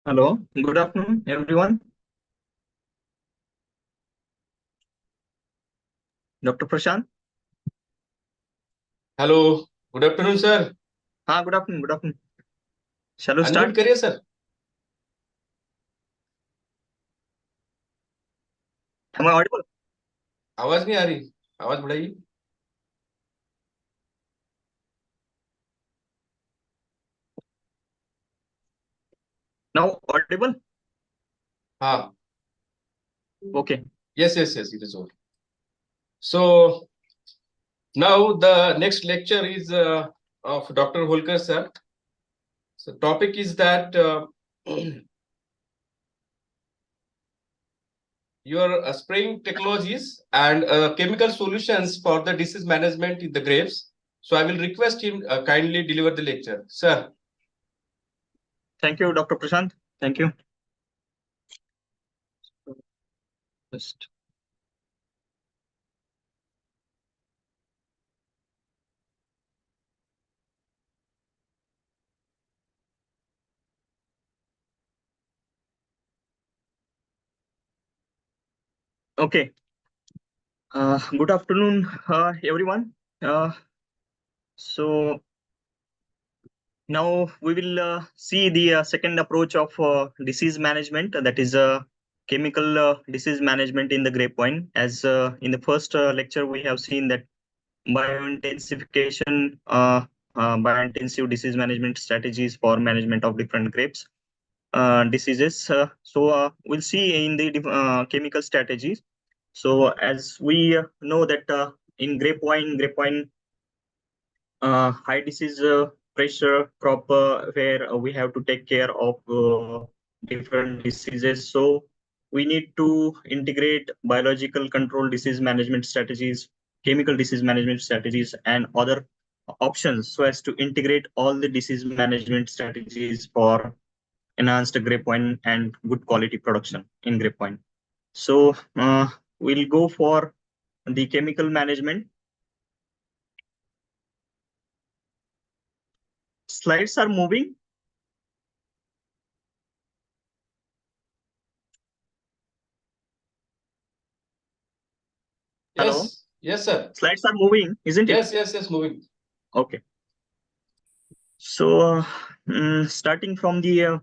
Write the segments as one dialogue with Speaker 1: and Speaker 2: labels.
Speaker 1: Hello, good afternoon, everyone. Dr. Prashant.
Speaker 2: Hello, good afternoon, sir.
Speaker 1: Good afternoon, good afternoon. Shall we
Speaker 2: Unmute
Speaker 1: start?
Speaker 2: करिए sir.
Speaker 1: Am I audible?
Speaker 2: आवाज नहीं आ रही. आवाज बढ़ाइए.
Speaker 1: Now audible?
Speaker 2: हाँ.
Speaker 1: Okay.
Speaker 2: Yes, it is all. So now the next lecture is of Dr. Holkar sir. So topic is that your spraying technologies and chemical solutions for the disease management in the grapes. So I will request him kindly deliver the lecture, sir.
Speaker 1: Thank you, Dr. Prashant. Thank you. Just okay. Good afternoon, everyone. So now we will see the second approach of disease management, that is chemical disease management in the grape wine. As in the first lecture, we have seen that biointensification, biointensive disease management strategies for management of different grapes diseases. We'll see in the chemical strategies. So as we know that in grape wine, high disease pressure crop where we have to take care of different diseases. So we need to integrate biological control disease management strategies, chemical disease management strategies, and other options so as to integrate all the disease management strategies for enhanced grape wine and good quality production in grape wine. So we'll go for the chemical management. Slides are moving. Hello.
Speaker 2: Yes, sir.
Speaker 1: Slides are moving, isn't it?
Speaker 2: Yes, moving.
Speaker 1: Okay. So starting from the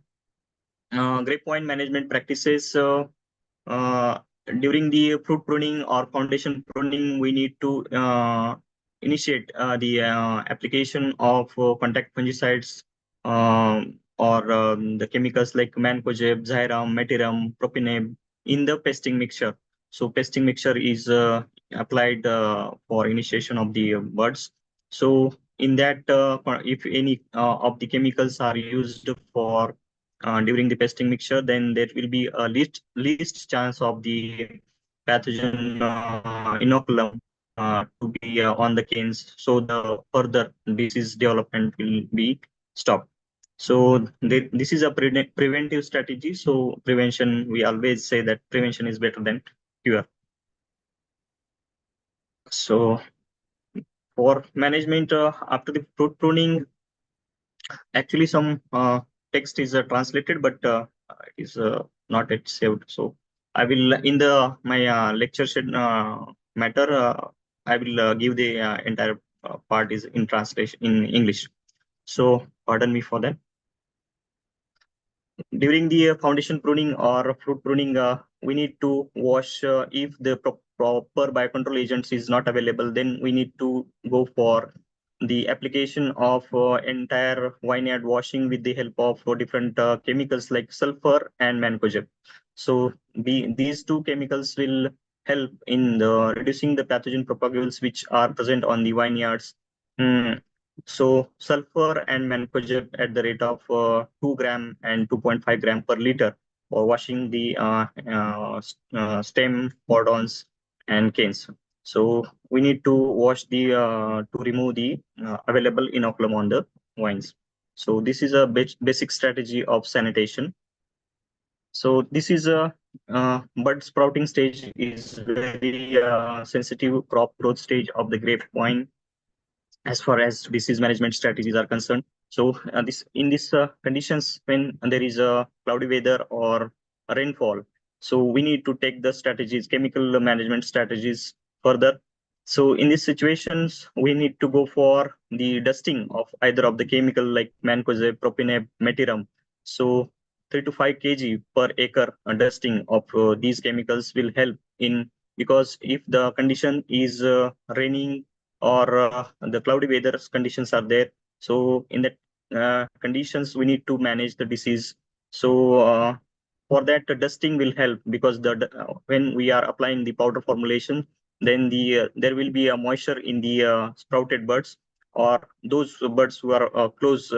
Speaker 1: grape wine management practices, during the fruit pruning or foundation pruning, we need to initiate the application of contact fungicides or the chemicals like mancozeb, zyram, metyram, propineb in the pesting mixture. So pesting mixture is applied for initiation of the buds. So in that, if any of the chemicals are used for during the pesting mixture, then there will be a least chance of the pathogen inoculum to be on the canes. So the further disease development will be stopped. So this is a preventive strategy. So prevention, we always say that prevention is better than cure. So for management after the fruit pruning, actually some text is translated, but it is not yet saved. So I will in the my lecture matter, I will give the entire part is in translation in English. So pardon me for that. During the foundation pruning or fruit pruning, we need to wash. If the proper biocontrol agents is not available, then we need to go for the application of entire vineyard washing with the help of different chemicals like sulfur and mancozeb. So these two chemicals will help in reducing the pathogen propagables which are present on the vineyards. Mm, so sulfur and mancozeb at the rate of 2 gram and 2.5 gram per liter for washing the stem, cordons, and canes. So we need to wash the to remove the available inoculum on the wines. So this is a basic strategy of sanitation. So this is a bud sprouting stage is very sensitive crop growth stage of the grape wine as far as disease management strategies are concerned. So this in these conditions, when there is a cloudy weather or rainfall, so we need to take the strategies, chemical management strategies further. So in these situations, we need to go for the dusting of either of the chemical like mancozeb, propineb, metyram. So 3 to 5 kg per acre dusting of these chemicals will help in, because if the condition is raining or the cloudy weather conditions are there, so in that conditions we need to manage the disease. So for that, dusting will help, because when we are applying the powder formulation, then there will be a moisture in the sprouted buds, or those buds who are close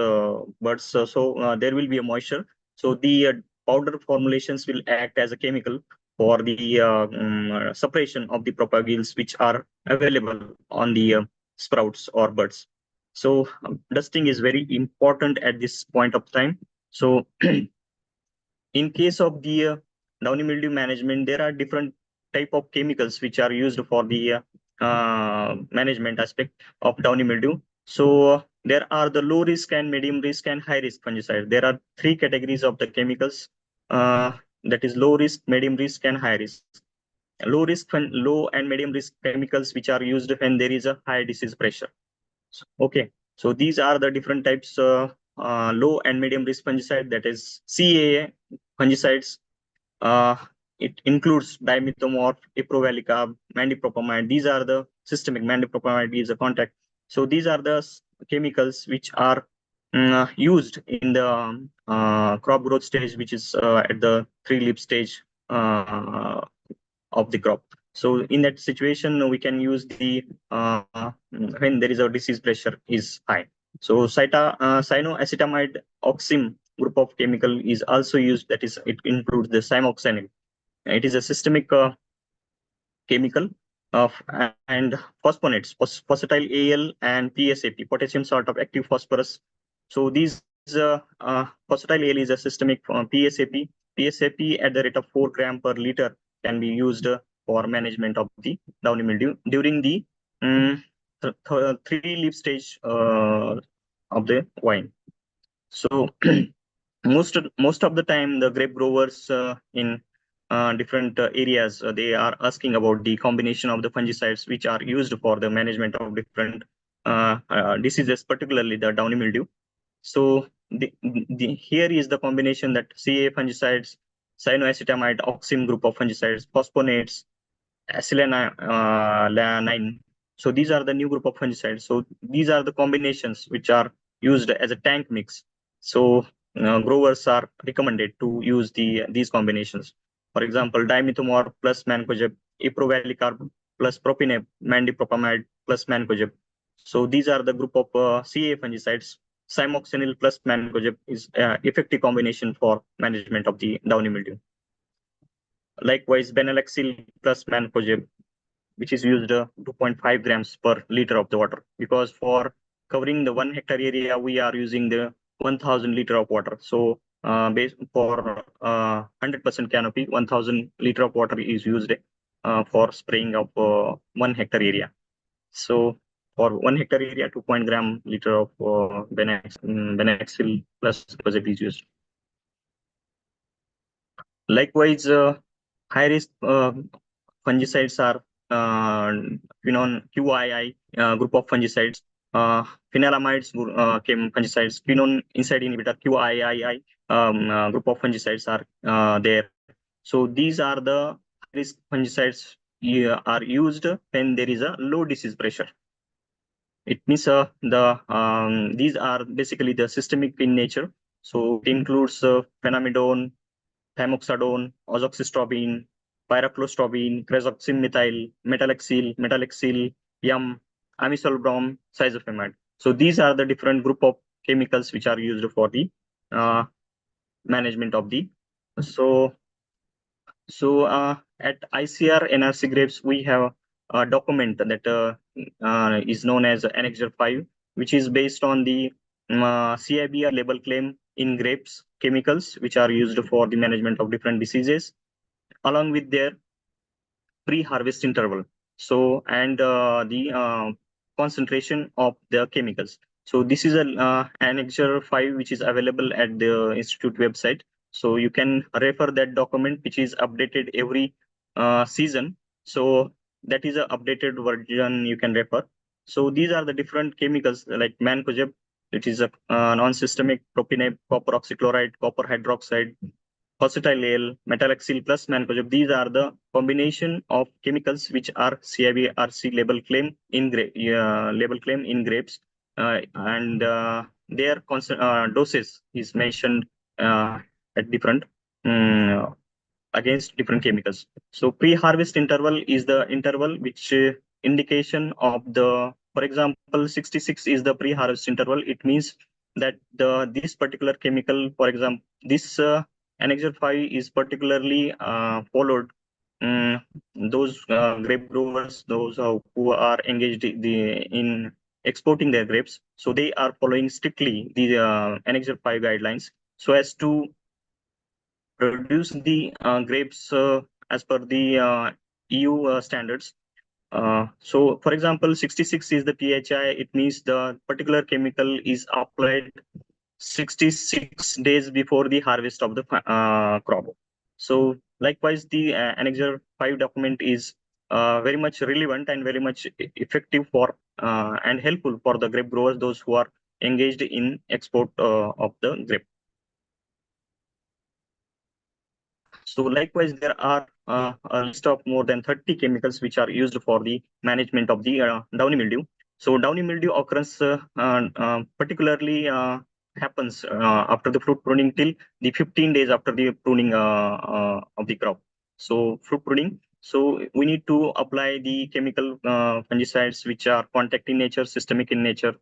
Speaker 1: buds. So there will be a moisture. So the powder formulations will act as a chemical for the separation of the propagules which are available on the sprouts or buds. So dusting is very important at this point of time. So in case of the downy mildew management, there are different type of chemicals which are used for the management aspect of downy mildew. So there are the low risk and medium risk and high risk fungicides. There are three categories of the chemicals. That is low risk, medium risk, and high risk. Low and medium risk chemicals which are used when there is a high disease pressure. Okay, so these are the different types, low and medium risk fungicide, that is CAA fungicides. Uh, it includes dimethomorph, iprovalicarb, mandipropamide. These are the systemic. Mandipropamide is a contact. So these are the chemicals which are used in the crop growth stage, which is at the 3-leaf stage of the crop. So in that situation, we can use the when there is a disease pressure is high. So cyanoacetamide oxim group of chemical is also used. That is, it includes the cymoxanil. It is a systemic chemical of and phosphonates, phosphatyl AL and PSAP, potassium salt of active phosphorus. So these phosphatyl AL is a systemic PSAP. PSAP at the rate of 4 gram per liter can be used for management of the downy mildew during the 3-leaf stage of the vine. So most of the time, the grape growers in different areas, they are asking about the combination of the fungicides which are used for the management of different diseases, particularly the downy mildew. So here is the combination that CA fungicides, cyanoacetamide, oxim group of fungicides, phosphonates, acylaniline. So these are the new group of fungicides. So these are the combinations which are used as a tank mix. So growers are recommended to use these combinations. For example, dimethomorph plus mancozeb, iprovalicarb plus propineb, mandipropamide plus mancozeb. So these are the group of CA fungicides. Cymoxanil plus mancozeb is effective combination for management of the downy mildew. Likewise, benalaxyl plus mancozeb, which is used 2.5 grams per liter of the water, because for covering the 1 hectare area, we are using the 1000 liter of water. So for 100% canopy, 1000 liter of water is used for spraying of 1 hectare area. So for 1 hectare area, 2 gram liter of benaxil plus mancozeb is used. Likewise, high risk fungicides are QII group of fungicides, phenylamides fungicides, quinone inside inhibitor QIII group of fungicides are there. So these are the high risk fungicides are used when there is a low disease pressure. It means these are basically the systemic in nature. So it includes phenamidone, thymoxadone, azoxystrobin, pyraclostrobin, crazoxymethyl, metalaxyl, yam, amisulbrom, cyzofimide. So these are the different group of chemicals which are used for the management of the. So at ICAR-NRCGrapes, we have a document that is known as Annexure 5, which is based on the CIBR label claim in grapes chemicals, which are used for the management of different diseases, along with their pre-harvest interval. So, and the concentration of the chemicals. So this is annexure 5 which is available at the institute website. So you can refer that document which is updated every season. So that is a updated version you can refer. So these are the different chemicals like mancozeb, which is a non-systemic propionate, copper oxychloride, copper hydroxide, acetyl metalaxyl plus mancozeb. These are the combination of chemicals which are CIB-RC label claim in grapes, and their doses is mentioned at different um, against different chemicals. So pre-harvest interval is the interval which indication of the, for example, 66 is the pre-harvest interval. It means that this particular chemical, for example, this annexure 5 is particularly followed. um, those grape growers, those who are engaged in exporting their grapes, so they are following strictly the annexure 5 guidelines so as to produce the grapes as per the EU standards. So, for example, 66 is the PHI. It means the particular chemical is applied 66 days before the harvest of the crop. So, likewise, the Annexure 5 document is very much relevant and very much effective for and helpful for the grape growers, those who are engaged in export of the grape. So likewise, there are a list of more than 30 chemicals which are used for the management of the downy mildew. So downy mildew occurrence particularly happens after the fruit pruning till the 15 days after the pruning of the crop. So fruit pruning. So we need to apply the chemical fungicides which are contact in nature, systemic in nature.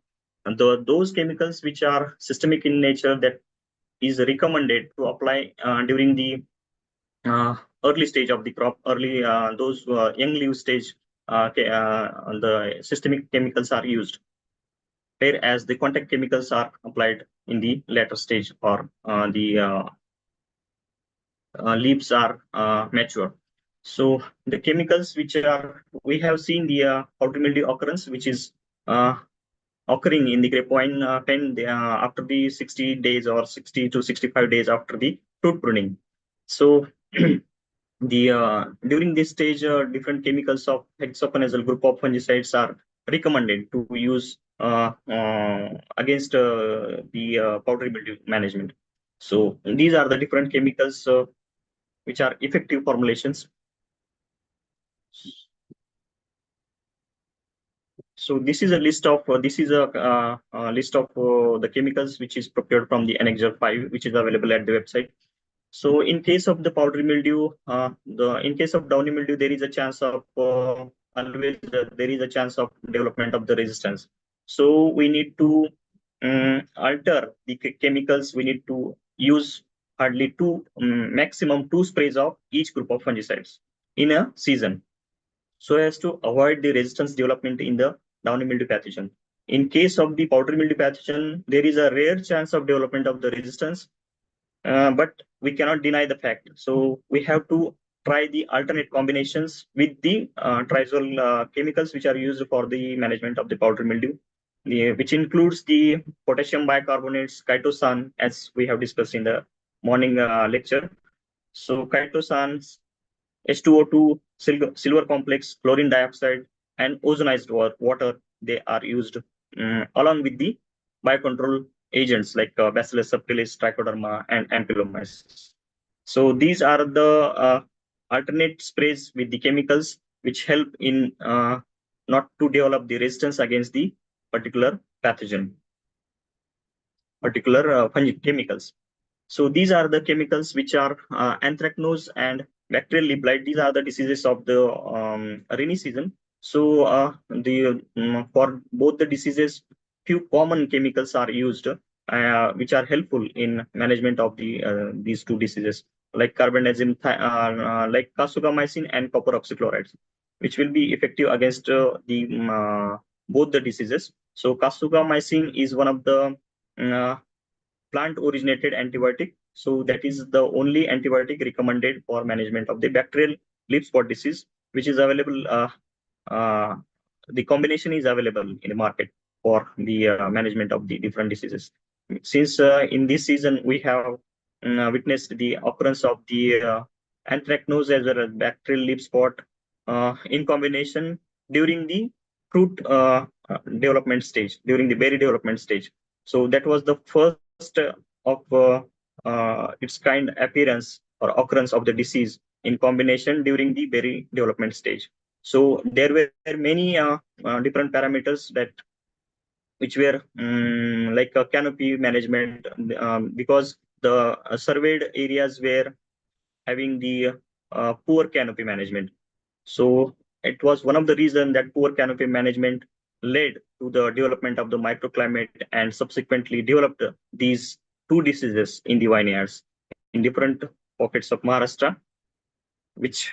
Speaker 1: And those chemicals which are systemic in nature, that is recommended to apply during the early stage of the crop, early those young leaf stage, the systemic chemicals are used, whereas the contact chemicals are applied in the later stage or the leaves are mature. So the chemicals which are, we have seen the powdery mildew occurrence, which is occurring in the grapevine pen after the 60 days or 60 to 65 days after the fruit pruning. So the during this stage, different chemicals of hexaconazole group of fungicides are recommended to use against the powdery mildew management. So these are the different chemicals which are effective formulations. So this is a list of list of the chemicals which is procured from the Annexure 5, which is available at the website. So in case of the powdery mildew, in case of downy mildew, there is a chance of always there is a chance of development of the resistance. So we need to alter the chemicals. We need to use hardly maximum two sprays of each group of fungicides in a season, so as to avoid the resistance development in the downy mildew pathogen. In case of the powdery mildew pathogen, there is a rare chance of development of the resistance, but we cannot deny the fact. So we have to try the alternate combinations with the triazole chemicals which are used for the management of the powdery mildew, which includes the potassium bicarbonates, chitosan, as we have discussed in the morning lecture. So chitosan, H2O2, silver complex, chlorine dioxide, and ozonized water, they are used along with the biocontrol agents like Bacillus subtilis, Trichoderma, and Ampylomyces. So these are the alternate sprays with the chemicals which help in not to develop the resistance against the particular pathogen, particular chemicals. So these are the chemicals which are anthracnose and bacterial leaf blight. These are the diseases of the rainy season. So for both the diseases, few common chemicals are used, which are helpful in management of the these two diseases, like carbendazim, like casugamycin and copper oxychlorides, which will be effective against the both the diseases. So casugamycin is one of the uh, plant originated antibiotic. So that is the only antibiotic recommended for management of the bacterial leaf spot disease, which is available. The combination is available in the market. for the management of the different diseases. Since in this season we have witnessed the occurrence of the anthracnose as well as bacterial leaf spot in combination during the fruit development stage, during the berry development stage. So that was the first of its kind appearance or occurrence of the disease in combination during the berry development stage. So there were many different parameters that which were like a canopy management, because the surveyed areas were having the poor canopy management. So it was one of the reasons that poor canopy management led to the development of the microclimate and subsequently developed these two diseases in the vineyards in different pockets of Maharashtra, which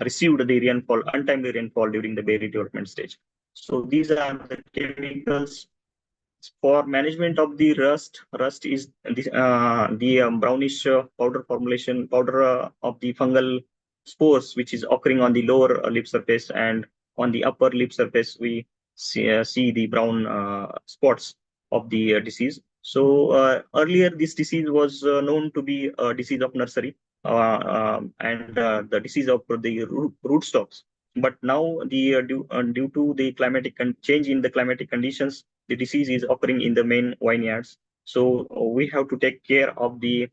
Speaker 1: received the rainfall, untimely rainfall during the berry development stage. So these are the chemicals for management of the rust. Rust is the brownish powder formulation, powder of the fungal spores, which is occurring on the lower lip surface, and on the upper lip surface, we see the brown spots of the disease. So earlier, this disease was known to be a disease of nursery and the disease of the rootstocks. But now, due to the climatic change in the climatic conditions, the disease is occurring in the main vineyards. So we have to take care of the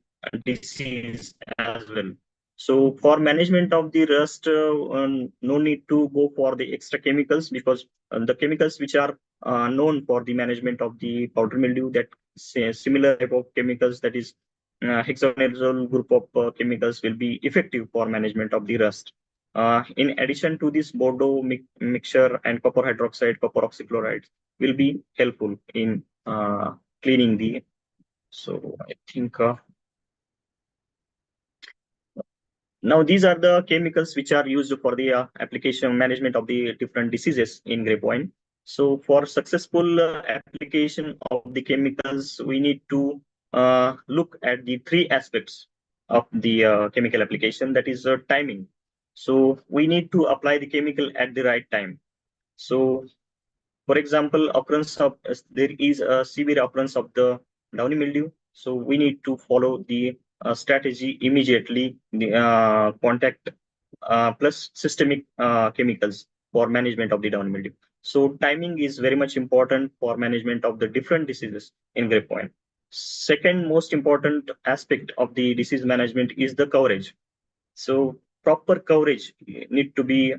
Speaker 1: disease as well. So for management of the rust, no need to go for the extra chemicals, because the chemicals which are known for the management of the powder mildew, that similar type of chemicals, that is hexaconazole group of chemicals, will be effective for management of the rust. In addition to this, Bordeaux mixture and copper hydroxide, copper oxychloride will be helpful in cleaning the. So I think now these are the chemicals which are used for the application management of the different diseases in grape wine. So for successful application of the chemicals, we need to look at the three aspects of the chemical application, that is timing. So we need to apply the chemical at the right time. So for example, occurrence of there is a severe occurrence of the downy mildew. So we need to follow the strategy immediately. The contact plus systemic chemicals for management of the downy mildew. So timing is very much important for management of the different diseases in grape vine. Second most important aspect of the disease management is the coverage. So proper coverage need to be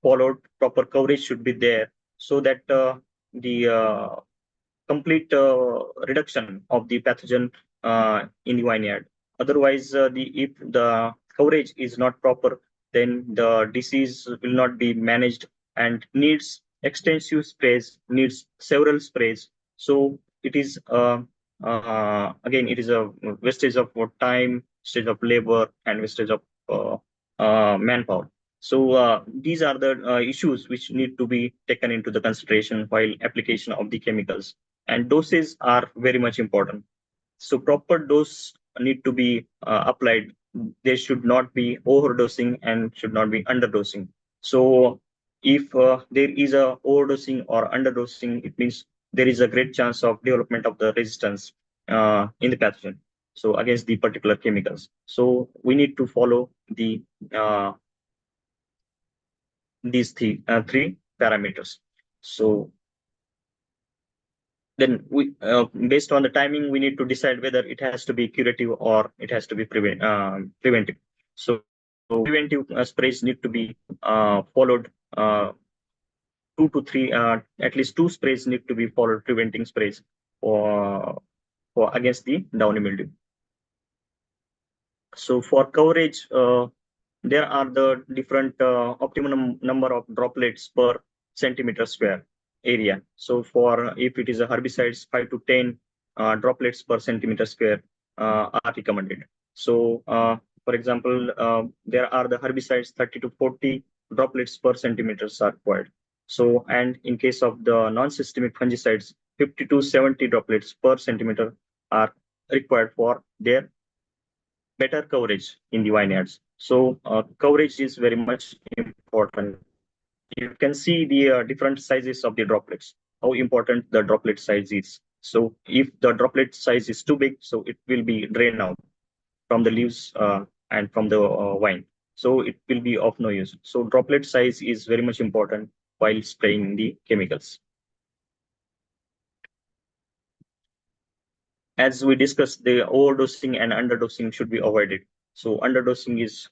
Speaker 1: followed. Proper coverage should be there, so that the complete reduction of the pathogen in the vineyard. Otherwise, if the coverage is not proper, then the disease will not be managed and needs extensive sprays, needs several sprays. So it is again, it is a wastage of time, wastage of labor, and wastage of manpower. So these are the issues which need to be taken into the consideration while application of the chemicals. And doses are very much important. So proper dose need to be applied. There should not be overdosing and should not be underdosing. So if there is a overdosing or underdosing, it means there is a great chance of development of the resistance in the pathogen, so against the particular chemicals. So we need to follow the these three parameters. So then we based on the timing, we need to decide whether it has to be curative or it has to be preventive. So preventive sprays need to be followed, 2 to 3 at least 2 sprays need to be followed, preventing sprays for against the downy mildew. So for coverage, there are the different optimum number of droplets per centimeter square area. So for if it is a herbicides, 5 to 10 droplets per centimeter square are recommended. So for example, there are the herbicides 30 to 40 droplets per centimeters are required. So, and in case of the non-systemic fungicides, 50 to 70 droplets per centimeter are required for their better coverage in the vineyards. So coverage is very much important. You can see the different sizes of the droplets how important the droplet size is. So if the droplet size is too big, so it will be drained out from the leaves and from the vine. So it will be of no use. So droplet size is very much important while spraying the chemicals. As we discussed, the overdosing and underdosing should be avoided. So underdosing is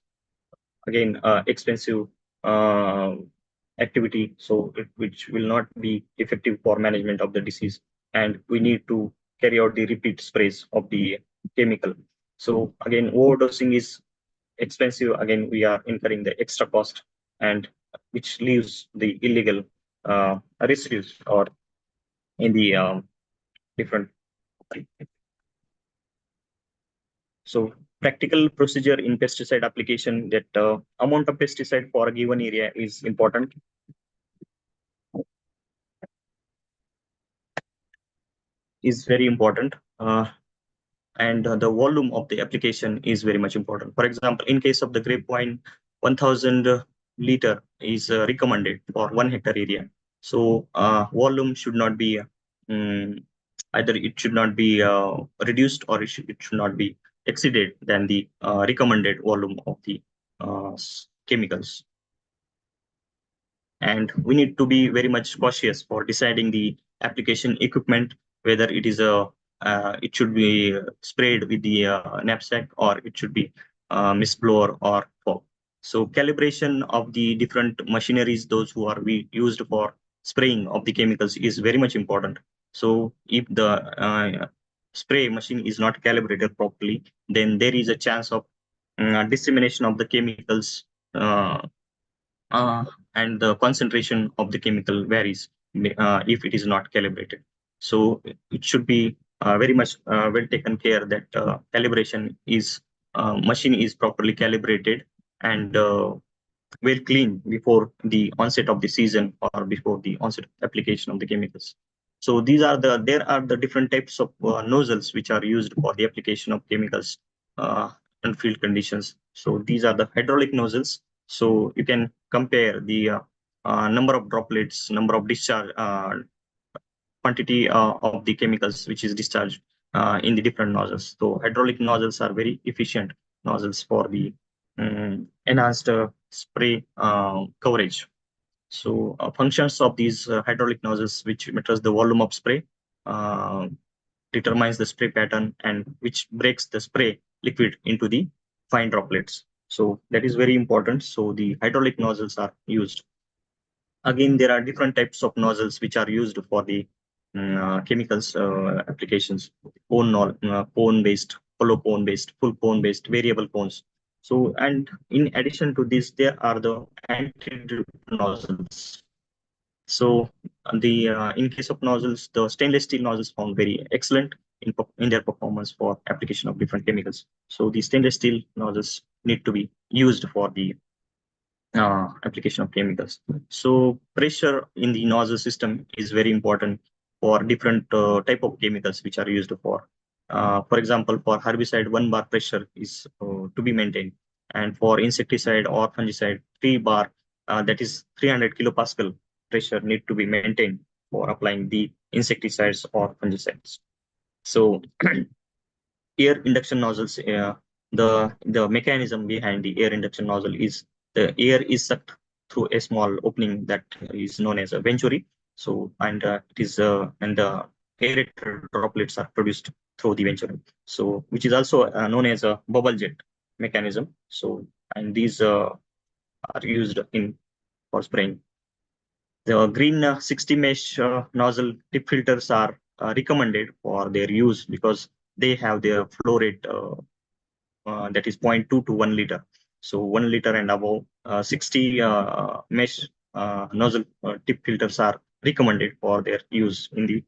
Speaker 1: again expensive uh, activity, so which will not be effective for management of the disease, and we need to carry out the repeat sprays of the chemical. So again, overdosing is expensive. Again, we are incurring the extra cost, and which leaves the illegal residues or in the different. So practical procedure in pesticide application, that amount of pesticide for a given area is important. Is very important. And the volume of the application is very much important. For example, in case of the grapevine, 1000 liter is recommended for 1 hectare area. So volume should not be either it should not be reduced, or it should not be exceeded than the recommended volume of the chemicals. And we need to be very much cautious for deciding the application equipment, whether it is a it should be sprayed with the knapsack, or it should be mist blower or fog. So calibration of the different machineries, those who are used for spraying of the chemicals, is very much important. So if the spray machine is not calibrated properly, then there is a chance of dissemination of the chemicals, uh, uh, and the concentration of the chemical varies if it is not calibrated. So it should be very much well taken care that calibration is machine is properly calibrated and well cleaned before the onset of the season or before the onset of application of the chemicals. So there are the different types of nozzles which are used for the application of chemicals in field conditions. So these are the hydraulic nozzles. So you can compare the number of droplets, number of discharge, quantity of the chemicals which is discharged in the different nozzles. So hydraulic nozzles are very efficient nozzles for the enhanced spray coverage. So functions of these hydraulic nozzles, which measures the volume of spray, uh, determines the spray pattern, and which breaks the spray liquid into the fine droplets. So that is very important. So the hydraulic nozzles are used. Again, there are different types of nozzles which are used for the chemicals applications. Cone based, hollow cone based, full cone based, variable cones. So, and in addition to this, there are the anti-drip nozzles. So the in case of nozzles, the stainless steel nozzles found very excellent in their performance for application of different chemicals. So the stainless steel nozzles need to be used for the application of chemicals. So pressure in the nozzle system is very important for different type of chemicals which are used for. For example, for herbicide, 1 bar pressure is to be maintained, and for insecticide or fungicide, 3 bar, that is 300 kilopascal pressure need to be maintained for applying the insecticides or fungicides. So air induction nozzles, the mechanism behind the air induction nozzle is the air is sucked through a small opening that is known as a venturi. So and it is and the aerated droplets are produced through the venturi. So which is also known as a bubble jet mechanism. So and these are used in for spraying. The green 60 mesh nozzle tip filters are recommended for their use because they have their flow rate that is 0.2 to 1 liter. So 1 liter and above, 60 mesh nozzle tip filters are recommended for their use in the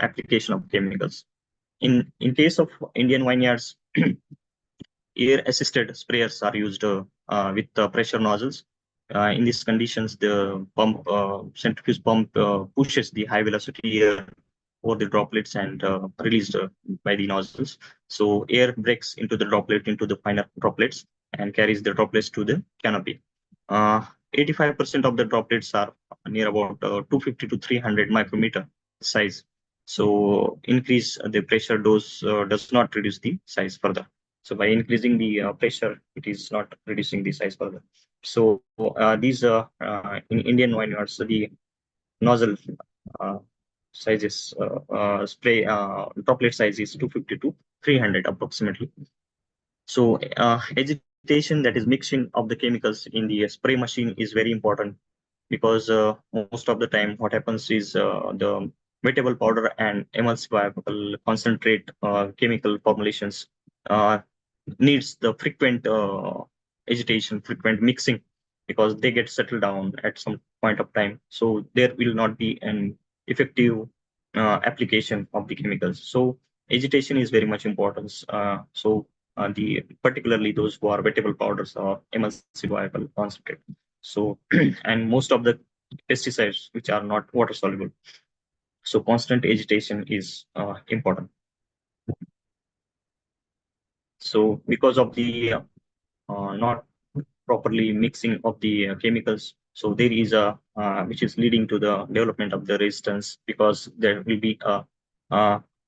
Speaker 1: application of chemicals. In case of Indian vineyards, air assisted sprayers are used with pressure nozzles. In these conditions, the pump centrifuge pump pushes the high velocity air over the droplets and released by the nozzles. So air breaks into the droplet into the finer droplets and carries the droplets to the canopy. Uh, 85% of the droplets are near about 250 to 300 micrometer size. So increase the pressure dose does not reduce the size further. So by increasing the pressure, it is not reducing the size further. So these in Indian vineyards, the nozzle uh, sizes spray droplet size is 250 to 300 approximately. So agitation, that is mixing of the chemicals in the spray machine, is very important because most of the time what happens is the vegetable powder and emulsifiable concentrate chemical formulations uh, needs the frequent agitation, frequent mixing, because they get settled down at some point of time. So there will not be an effective application of the chemicals. So agitation is very much important. The particularly those who are vegetable powders or emulsifiable concentrate. So and most of the pesticides which are not water soluble. So constant agitation is important. So because of the not properly mixing of the chemicals, so there is a which is leading to the development of the resistance, because there will be a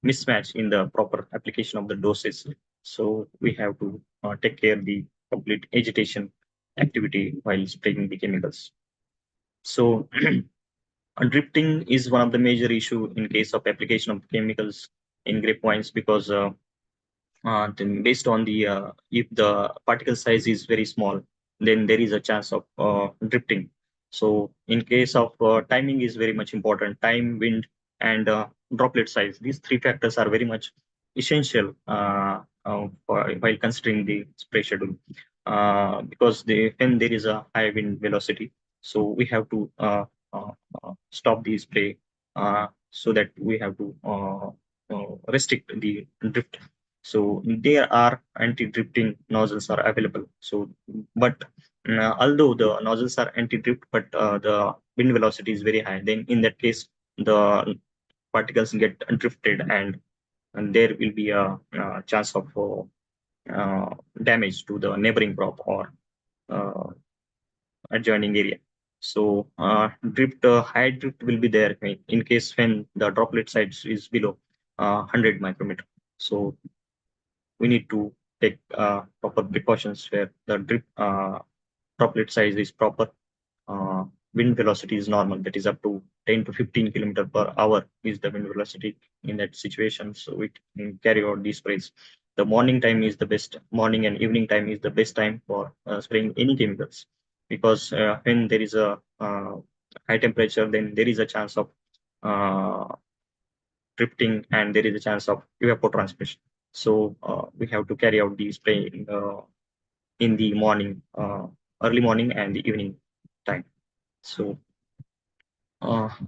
Speaker 1: mismatch in the proper application of the doses. So we have to take care the complete agitation activity while spraying the chemicals. So drifting is one of the major issue in case of application of chemicals in grape vines, because then based on the if the particle size is very small, then there is a chance of drifting. So in case of timing is very much important. Time, wind, and droplet size. These three factors are very much essential while considering the spray schedule. Because when there is a high wind velocity, so we have to stop the spray, so that we have to restrict the drift. So there are anti-drifting nozzles are available. So, but although the nozzles are anti-drift, but the wind velocity is very high, then in that case, the particles get drifted, and there will be a, chance of damage to the neighboring crop or uh, adjoining area. So high drift will be there in case when the droplet size is below 100 micrometer. So we need to take proper precautions where the droplet size is proper, uh, wind velocity is normal, that is up to 10 to 15 kilometer per hour is the wind velocity in that situation. So we can carry out these sprays. The morning time is the best. Morning and evening time is the best time for spraying any chemicals, because when there is a high temperature, then there is a chance of uh, drifting, and there is a chance of evapotranspiration. So we have to carry out the spray in the morning, early morning and the evening time. So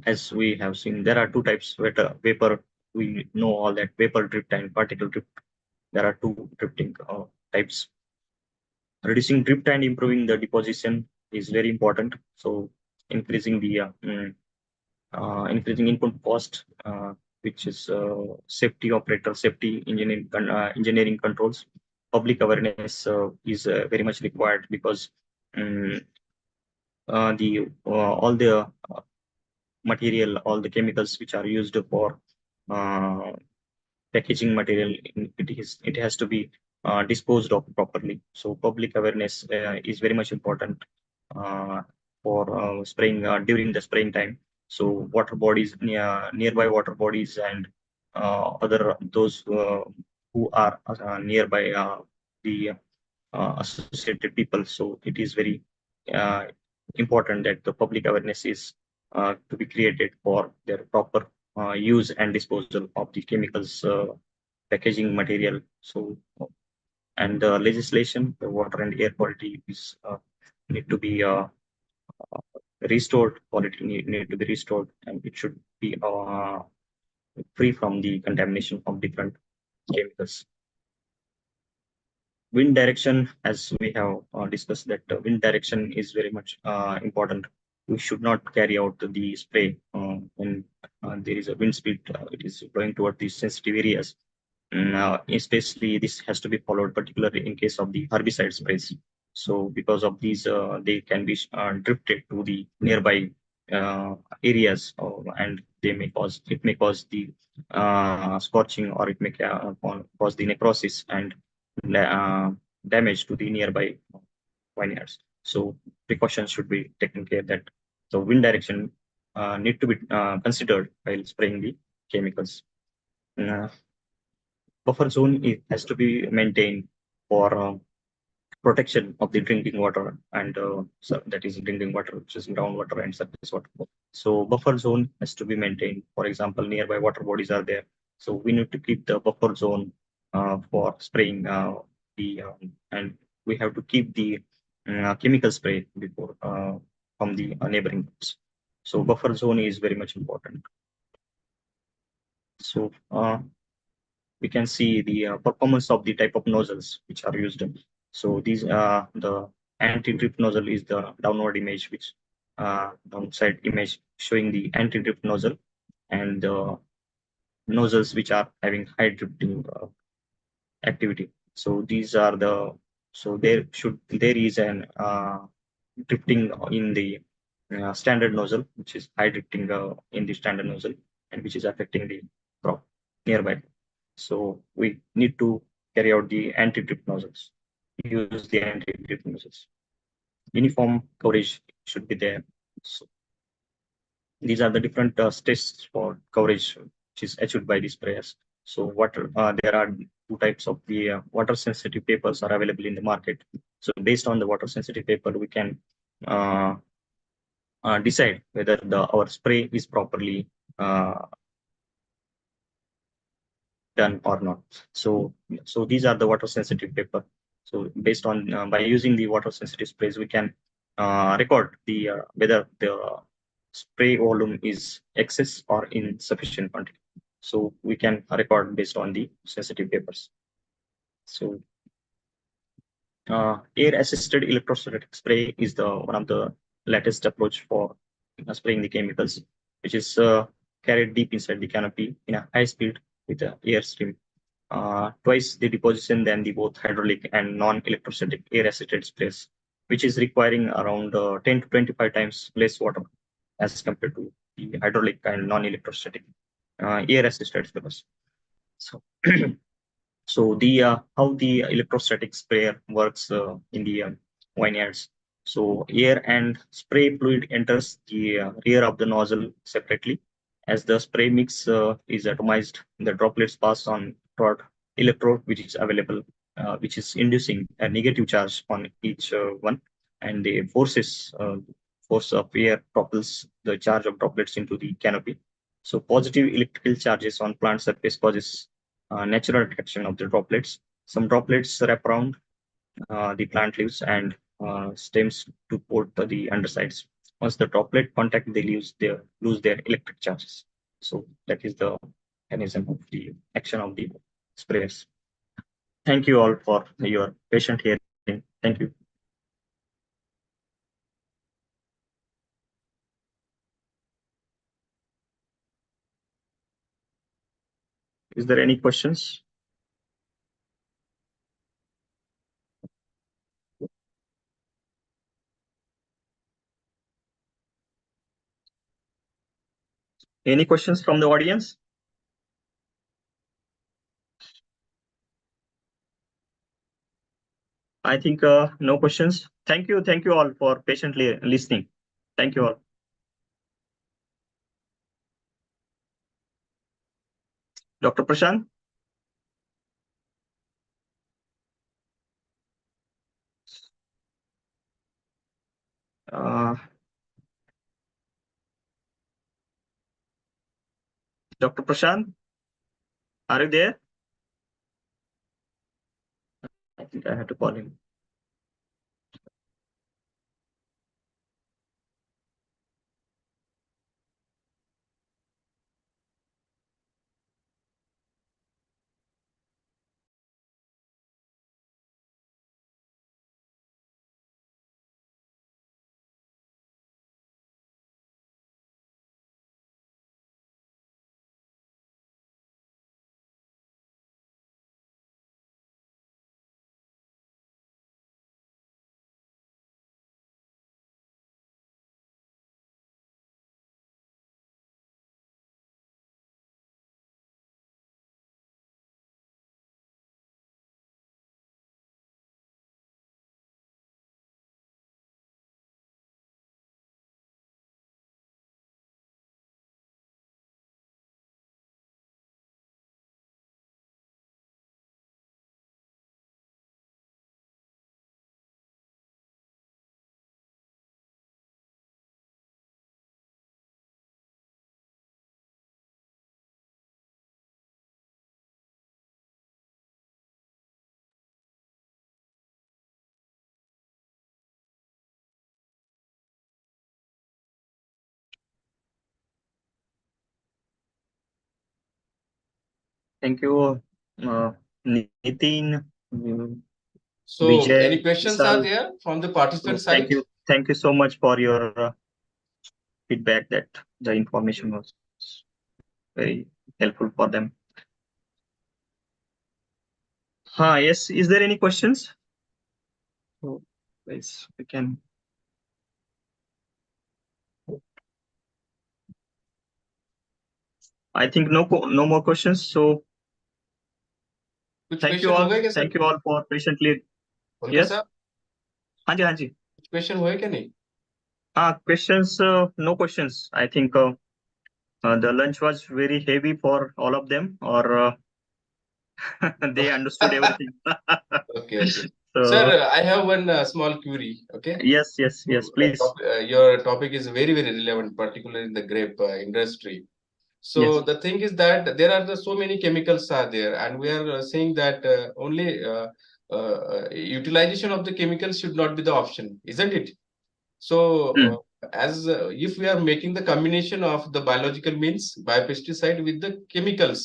Speaker 1: as we have seen, there are two types vapor. We know all that vapor drift and particle drift. There are two drifting types. Reducing drift and improving the deposition is very important. So increasing the increasing input cost, which is safety operator, safety engineering controls. Public awareness is very much required, because um, the all the material, all the chemicals which are used for uh, packaging material, it has to be disposed of properly. So public awareness is very much important uh, for spraying during the spraying time. So water bodies, nearby water bodies, and other those who are nearby the associated people. So it is very uh, important that the public awareness is to be created for their proper use and disposal of the chemicals packaging material. So and the legislation, the water and air quality is need to be restored. Quality need to be restored, and it should be free from the contamination from different chemicals. Wind direction, as we have discussed, that wind direction is very much important. We should not carry out the spray when there is a wind speed, it is blowing toward these sensitive areas. Especially this has to be followed particularly in case of the herbicide sprays. So because of these, they can be drifted to the nearby areas, and they may cause it may cause the scorching, or it may cause the necrosis and uh, damage to the nearby vineyards. So precautions should be taken care that the wind direction need to be considered while spraying the chemicals. Uh, Buffer zone has to be maintained for protection of the drinking water, and so that is drinking water, which is groundwater and surface water. So buffer zone has to be maintained. For example, nearby water bodies are there, so we need to keep the buffer zone for spraying the and we have to keep the chemical spray before from the neighboring groups. So buffer zone is very much important. So we can see the performance of the type of nozzles which are used. So these the anti-drift nozzle is the downward image, which downside image showing the anti-drift nozzle, and the nozzles which are having high drifting activity. So these are the there is an drifting in the standard nozzle, which is high drifting in the standard nozzle, and which is affecting the crop nearby. So we need to carry out the anti-drift nozzles, use the anti-drift nozzles. Uniform coverage should be there. So these are the different tests for coverage which is achieved by the sprayers. So there are two types of the water sensitive papers are available in the market. So based on the water sensitive paper, we can uh, decide whether our spray is properly uh, done or not. So these are the water sensitive paper. So based on by using the water sensitive sprays, we can record the whether the spray volume is excess or insufficient quantity. So we can record based on the sensitive papers. So air assisted electrostatic spray is the one of the latest approach for spraying the chemicals, which is carried deep inside the canopy in a high speed with the air stream, twice the deposition than the both hydraulic and non-electrostatic air-assisted sprays, which is requiring around 10 to 25 times less water as compared to the hydraulic and non-electrostatic air-assisted sprays. So, so the how the electrostatic sprayer works in the vineyards. So air and spray fluid enters the rear of the nozzle separately. As the spray mix is atomized, the droplets pass on toward electrode which is available, which is inducing a negative charge on each one, and the force of air propels the charge of droplets into the canopy. So positive electrical charges on plant surface causes natural attraction of the droplets. Some droplets wrap around the plant leaves and stems to support the undersides. Once the droplet contact, they lose their electric charges. So that is the mechanism of the action of the sprayers. Thank you all for your patient hearing. Thank you. Is there any questions? Any questions from the audience? I think no questions. Thank you. Thank you all for patiently listening. Thank you all. Dr. Prashant? Uh, Dr. Prashant, are you there? I think I have to call him. Thank you, Nitin,
Speaker 2: So,
Speaker 1: Vijay,
Speaker 2: any questions are
Speaker 1: Vishal.
Speaker 2: there from the participant
Speaker 1: So
Speaker 2: side?
Speaker 1: thank you so much for your feedback. That the information was very helpful for them. Yes. Is there any questions? So, yes, we can. I think no more questions. So
Speaker 2: कुछ
Speaker 1: thank you
Speaker 2: question हो
Speaker 1: all.
Speaker 2: गए क्या sir?
Speaker 1: Thank you all for patiently.
Speaker 2: Holkar
Speaker 1: Yes.
Speaker 2: साहब,
Speaker 1: हाँ जी, हाँ जी.
Speaker 2: कुछ question हुए क्या नहीं?
Speaker 1: Questions? No questions. I think the lunch was very heavy for all of them, or they understood everything.
Speaker 2: Okay, okay. Sir,
Speaker 1: So
Speaker 2: I have one small query. Okay.
Speaker 1: yes, please.
Speaker 2: Your topic is very, very relevant, particularly in the grape industry. So
Speaker 1: Yes.
Speaker 2: the thing is that there are so many chemicals are there, and we are saying that only utilization of the chemicals should not be the option, isn't it?
Speaker 1: Hmm.
Speaker 2: So, as if we are making the combination of the biological means biopesticide with the chemicals,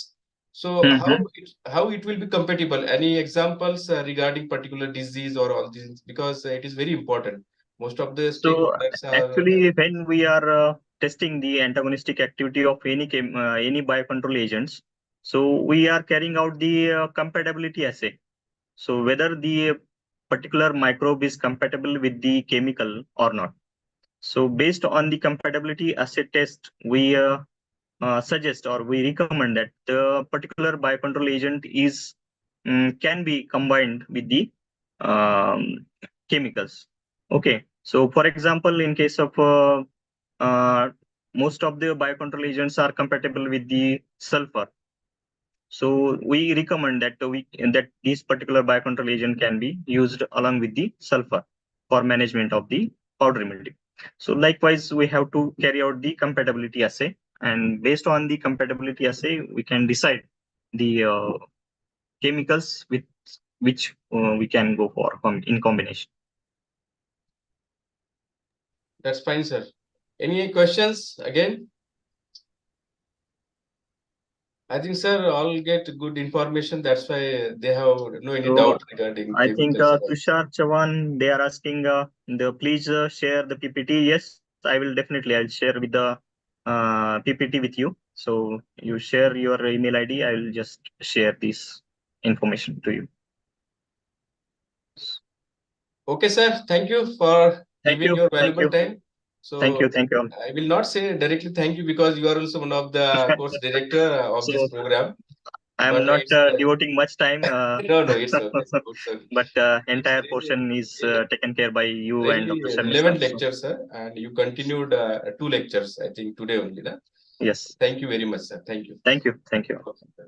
Speaker 2: so
Speaker 1: Mhm.
Speaker 2: how it will be compatible? Any examples regarding particular disease or all these? Because it is very important. Most of the
Speaker 1: So
Speaker 2: stakeholders are
Speaker 1: actually, when we are testing the antagonistic activity of any biocontrol agents, so we are carrying out the compatibility assay. So whether the particular microbe is compatible with the chemical or not. So based on the compatibility assay test, we suggest or we recommend that the particular biocontrol agent is can be combined with the chemicals. Okay, so for example, in case of uh, most of the biocontrol agents are compatible with the sulfur. So we recommend that this particular biocontrol agent can be used along with the sulfur for management of the powder immunity. So likewise, we have to carry out the compatibility assay, and based on the compatibility assay, we can decide the chemicals with which we can go for in combination.
Speaker 2: that's fine, sir. Any questions again? I think, sir, all get good information. That's why they have no any
Speaker 1: So
Speaker 2: doubt regarding
Speaker 1: I think
Speaker 2: chemicals.
Speaker 1: Tushar Chavan, they are asking the please share the PPT. Yes, I will definitely. I'll share with the PPT with you. So you share your email ID. I will just share this information to you.
Speaker 2: Okay, sir. Thank you for
Speaker 1: Thank
Speaker 2: giving
Speaker 1: you.
Speaker 2: your
Speaker 1: Thank
Speaker 2: valuable
Speaker 1: you.
Speaker 2: time.
Speaker 1: Thank you.
Speaker 2: So
Speaker 1: Thank you all.
Speaker 2: I will not say directly thank you because you are also one of the course director of this
Speaker 1: So
Speaker 2: program.
Speaker 1: I am
Speaker 2: But
Speaker 1: not
Speaker 2: it's
Speaker 1: devoting much time,
Speaker 2: no, no, it's okay. It's okay.
Speaker 1: but
Speaker 2: It's
Speaker 1: entire
Speaker 2: really,
Speaker 1: portion is
Speaker 2: really,
Speaker 1: taken care by you and
Speaker 2: really
Speaker 1: Dr. Sharmishra.
Speaker 2: relevant
Speaker 1: So
Speaker 2: lecture, sir. And you continued two lectures, I think, today only. Na?
Speaker 1: yes.
Speaker 2: Thank you very much, sir. Thank you.
Speaker 1: Thank you. Thank you.
Speaker 2: Okay.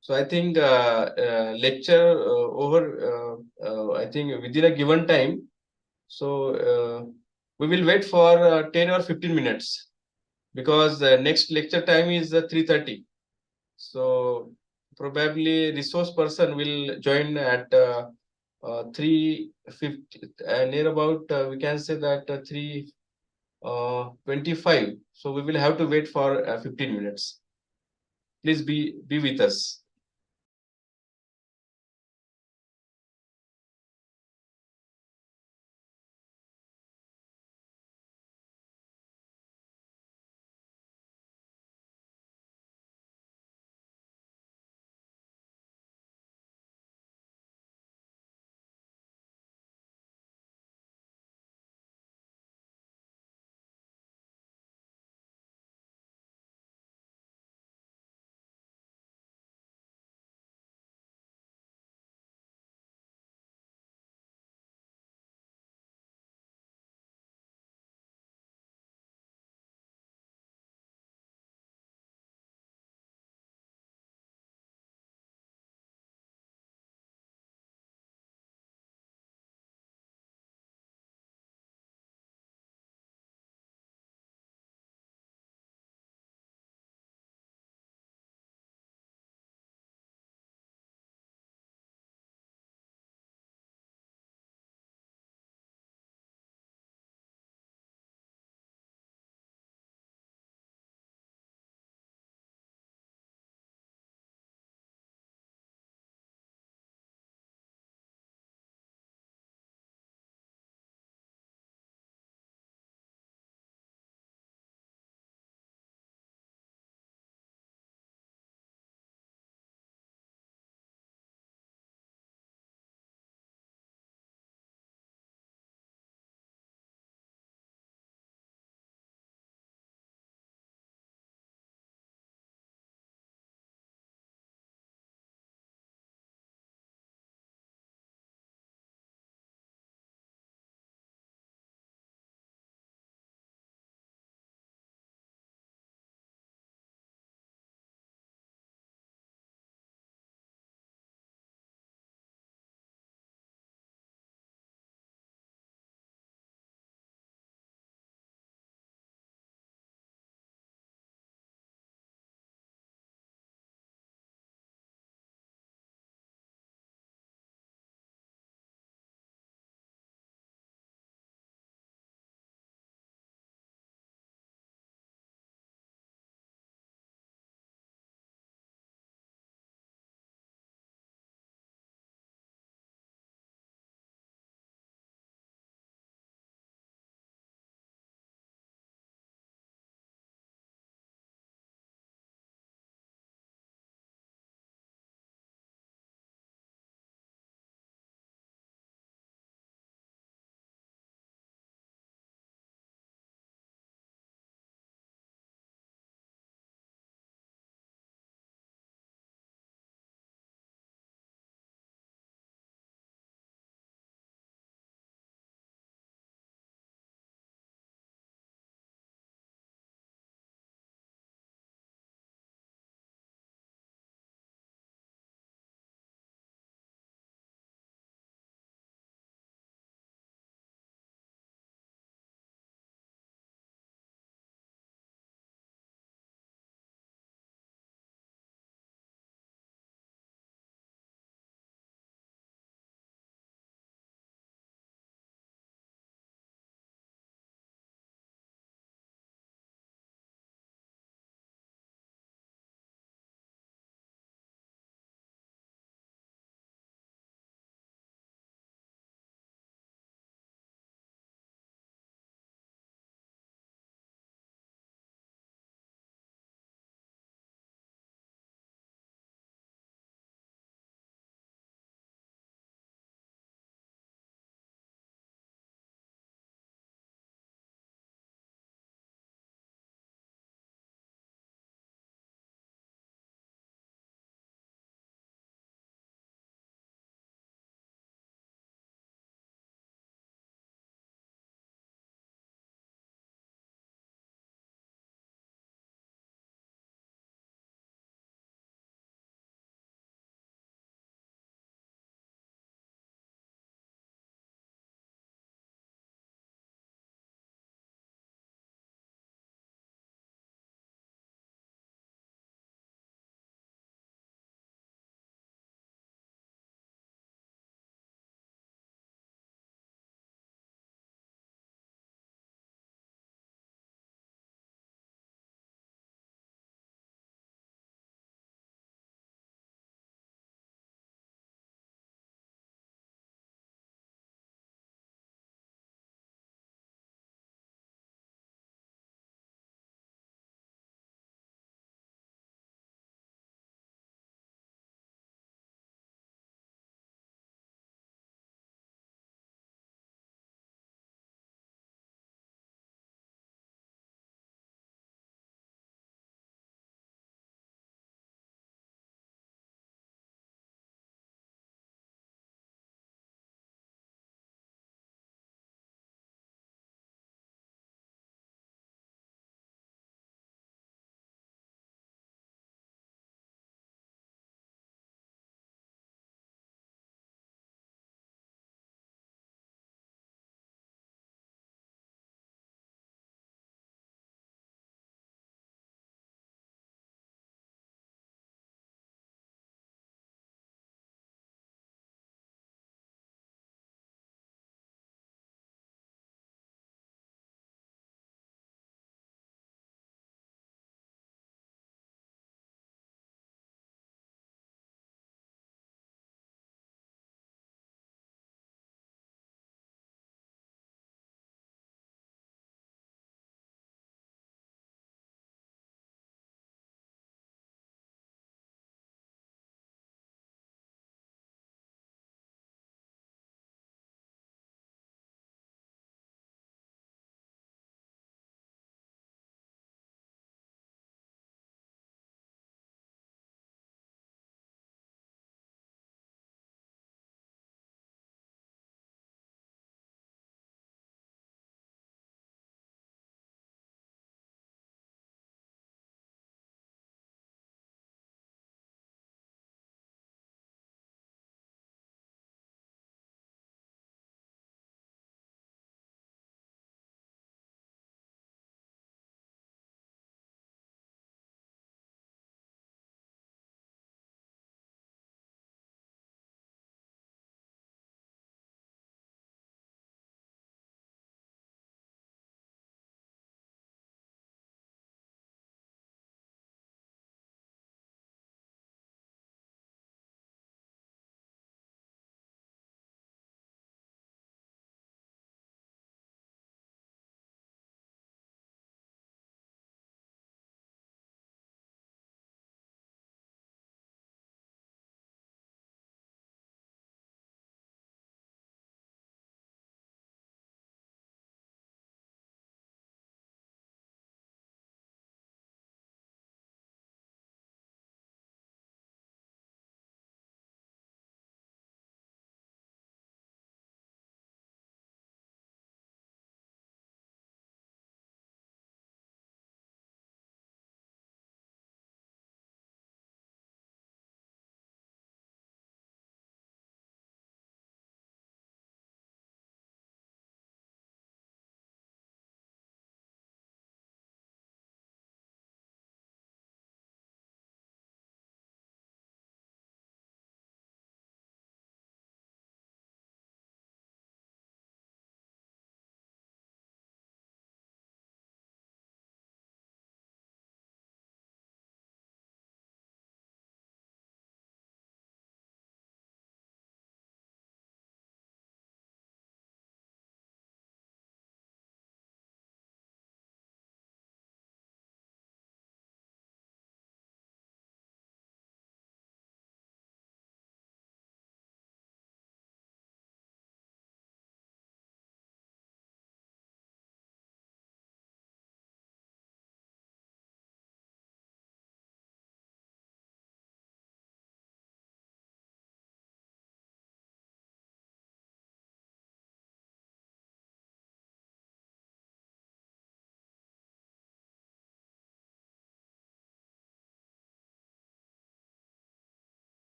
Speaker 2: So I think lecture over, I think within a given time. So we will wait for 10 or 15 minutes because next lecture time is 3:30. So probably resource person will join at 3:50, near about, we can say that 3:25. So we will have to wait for 15 minutes. Please be with us.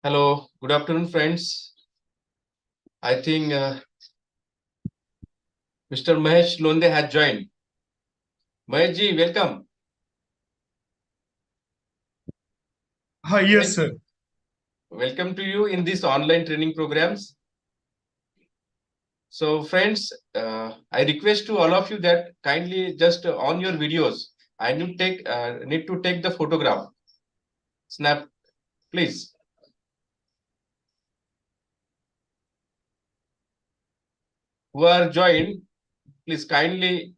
Speaker 2: Hello, good afternoon, friends. I think Mr. Mahesh Londe has joined. Mahesh ji, welcome.
Speaker 3: Yes, sir.
Speaker 2: Welcome to you in this online training programs. So, friends, I request to all of you that kindly just on your videos, I need to take the photograph. Snap, please. Who are joined, please kindly.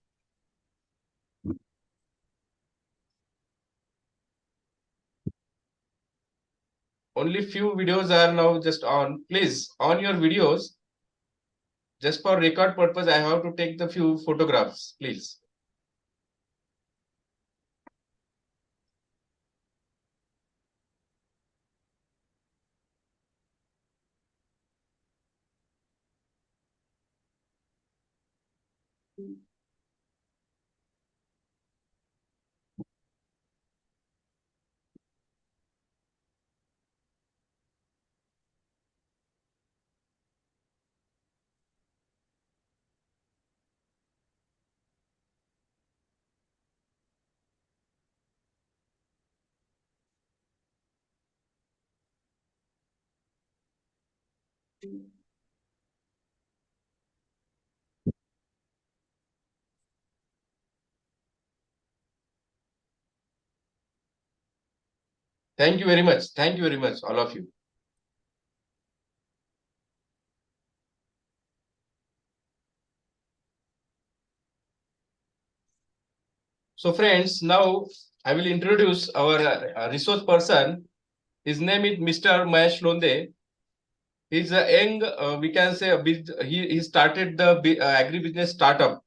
Speaker 2: Only few videos are now just on. Please, on your videos, just for record purpose, I have to take the few photographs, please. Thank you very much. Thank you very much, all of you. So, friends, now I will introduce our resource person. His name is Mr. Mahesh Londe. He's a young, we can say, he started the agribusiness startup.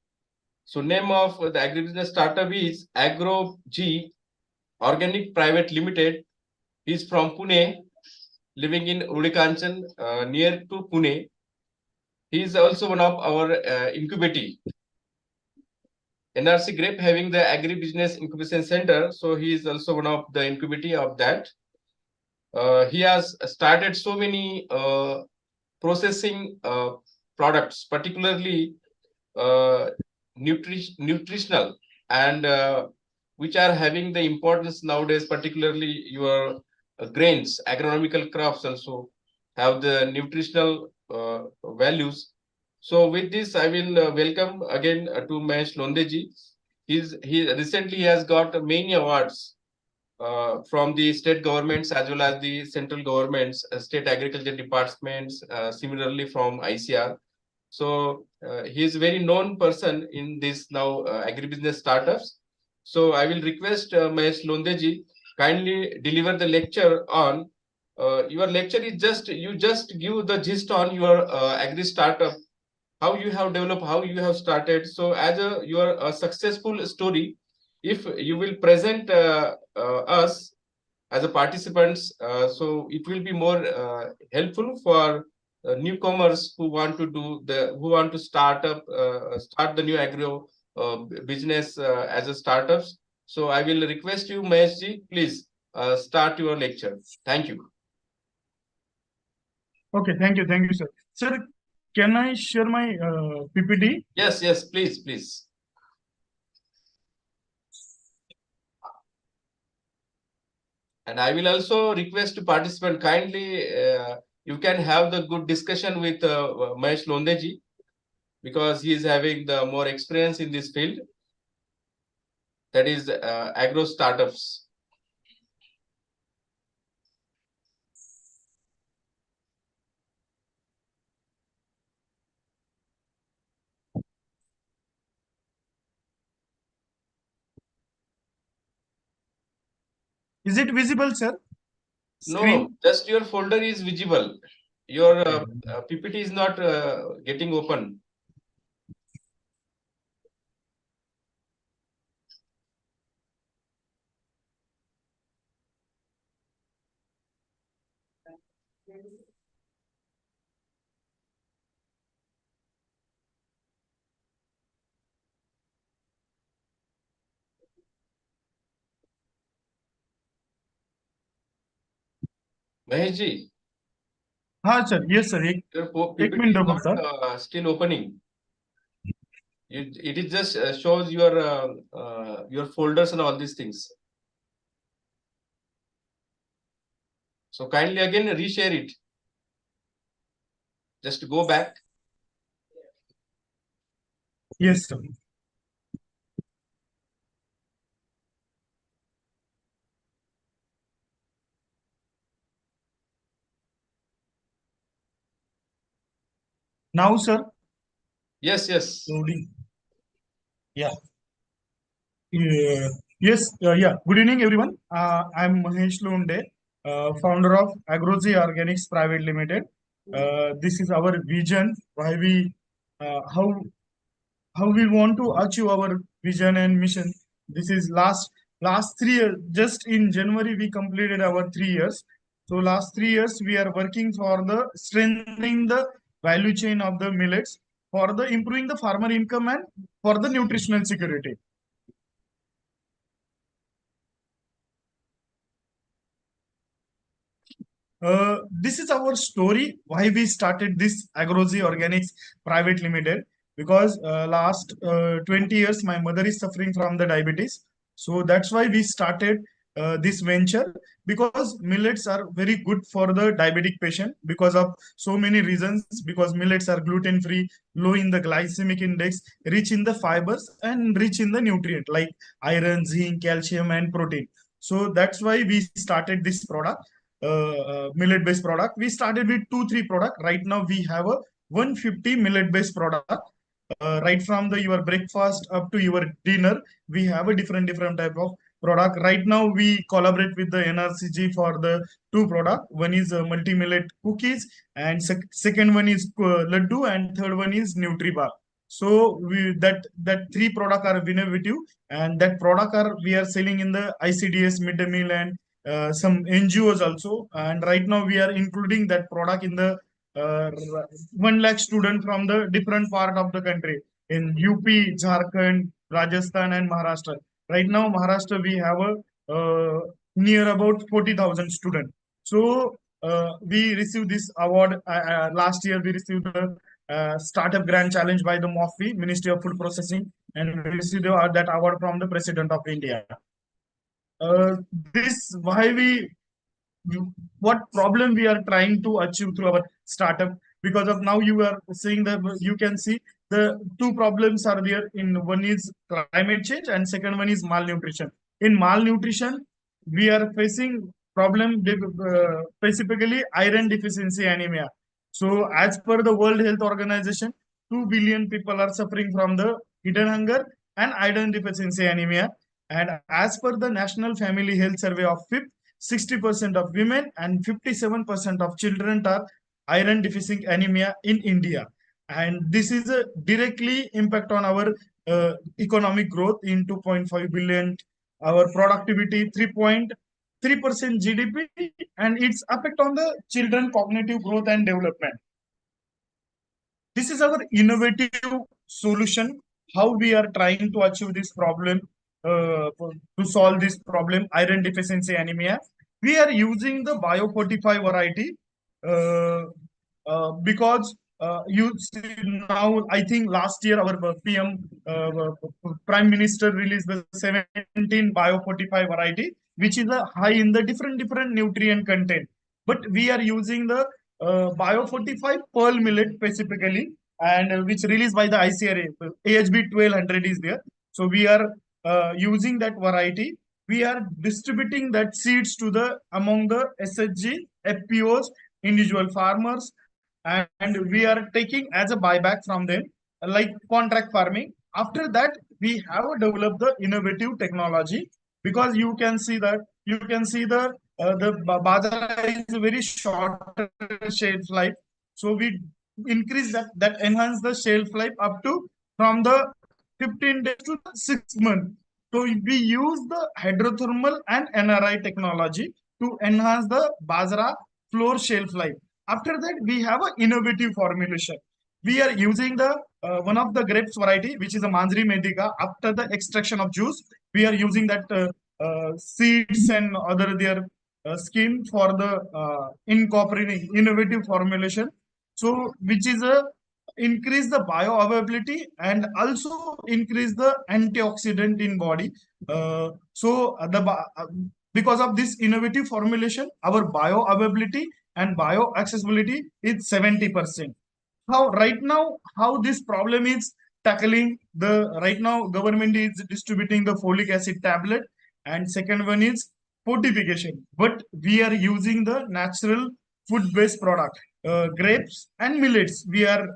Speaker 2: So, name of the agribusiness startup is Agro G Organic Private Limited. He's from Pune, living in Udikanchan, near to Pune. He is also one of our incubatee. NRC Grape having the agribusiness incubation center, so he is also one of the incubatee of that. He has started so many processing products, particularly uh, nutritional and which are having the importance nowadays, particularly your grains, agronomical crops also have the nutritional values. So with this, I will welcome again to Mahesh Londeji. He recently has got many awards from the state governments as well as the central governments, state agriculture departments, similarly from ICR. So he is a very known person in this now agribusiness startups. So I will request Mahesh Londeji kindly deliver the lecture on. Your lecture is just give the gist on your agri startup, how you have developed, how you have started. So as your successful story, if you will present us as a participants, so it will be more helpful for newcomers who want to start the new agro business as a startups. So I will request you, Mahesh ji, please start your lecture. Thank you.
Speaker 3: Okay, thank you, sir. Sir, can I share my PPT?
Speaker 2: Yes, please, please. And I will also request to participant kindly, you can have the good discussion with Mahesh Londeji because he is having the more experience in this field, that is agro startups.
Speaker 3: Is it visible, sir?
Speaker 2: No,
Speaker 3: Screen?
Speaker 2: just your folder is visible. Your
Speaker 3: Okay.
Speaker 2: PPT is not getting open. Mahesh ji,
Speaker 3: हाँ sir, yes sir,
Speaker 2: Your
Speaker 3: एक
Speaker 2: PPT
Speaker 3: minute
Speaker 2: is
Speaker 3: रुको sir.
Speaker 2: not still opening. It is just shows your folders and all these things. So kindly again reshare it. Just go back.
Speaker 3: Yes sir. Now sir,
Speaker 2: Yes, yes.
Speaker 3: loading. Yeah. Yes, yeah. Good evening, everyone. I'm Mahesh Lunde, founder of Agrozi Organics Private Limited. This is our vision, why we, how we want to achieve our vision and mission. This is last 3 years. Just in January, we completed our 3 years. So last 3 years, we are working for the strengthening the value chain of the millets, for the improving the farmer income and for the nutritional security. This is our story why we started this Agrozi Organics Private Limited, because last 20 years my mother is suffering from the diabetes, so that's why we started this venture, because millets are very good for the diabetic patient because of so many reasons, because millets are gluten free, low in the glycemic index, rich in the fibers and rich in the nutrient like iron, zinc, calcium and protein. So that's why we started this product, millet based product. We started with 2 3 product. Right now we have a 150 millet based product, right from the your breakfast up to your dinner. We have a different type of product. Right now we collaborate with the NRCG for the 2 product. One is multi millet cookies, and second one is laddu, and third one is nutribar. So we that 3 product are innovative, and that product are we are selling in the ICDS midday meal and some NGOs also. And right now we are including that product in the 1 lakh student from the different part of the country in UP, Jharkhand, Rajasthan, and Maharashtra. Right now, Maharashtra we have a near about 40,000 students. So we received this award last year. We received the Startup Grand Challenge by the MOFI, Ministry of Food Processing, and we received that award from the President of India. This why we what problem we are trying to achieve through our startup, because of now you are seeing that you can see the 2 problems are there. In one is climate change and second one is malnutrition. In malnutrition we are facing problem, specifically iron deficiency anemia. So as per the World Health Organization, 2 billion people are suffering from the hidden hunger and iron deficiency anemia. And as per the National Family Health Survey of FIP, 60% of women and 57% of children are iron deficient anemia in India. And this is a directly impact on our economic growth in 2.5 billion, our productivity 3.3% GDP, and its effect on the children cognitive growth and development. This is our innovative solution, how we are trying to achieve this problem, to solve this problem, iron deficiency anemia. We are using the Bio45 variety, because you see now, I think last year our PM, Prime Minister released the 17 Bio45 variety, which is a high in the different nutrient content. But we are using the Bio45 pearl millet specifically, and which released by the ICAR, AHB 1200 is there. So we are using that variety. We are distributing that seeds to the among the SHG, FPOs, individual farmers, and we are taking as a buyback from them, like contract farming. After that, we have developed the innovative technology, because you can see the bajra is a very short shelf life. So we increase that enhance the shelf life up to from the 15 days to 6 months. So we use the hydrothermal and NRI technology to enhance the bajra floor shelf life. After that, we have an innovative formulation. We are using the one of the grapes variety, which is a Manjri Medica. After the extraction of juice, we are using that seeds and other their scheme for the incorporating innovative formulation. So which is a increase the bioavailability and also increase the antioxidant in body. Because of this innovative formulation, our bioavailability and bioaccessibility is 70%. How right now, how this problem is tackling the right now, government is distributing the folic acid tablet, and second one is fortification, but we are using the natural food based product, grapes and millets. We are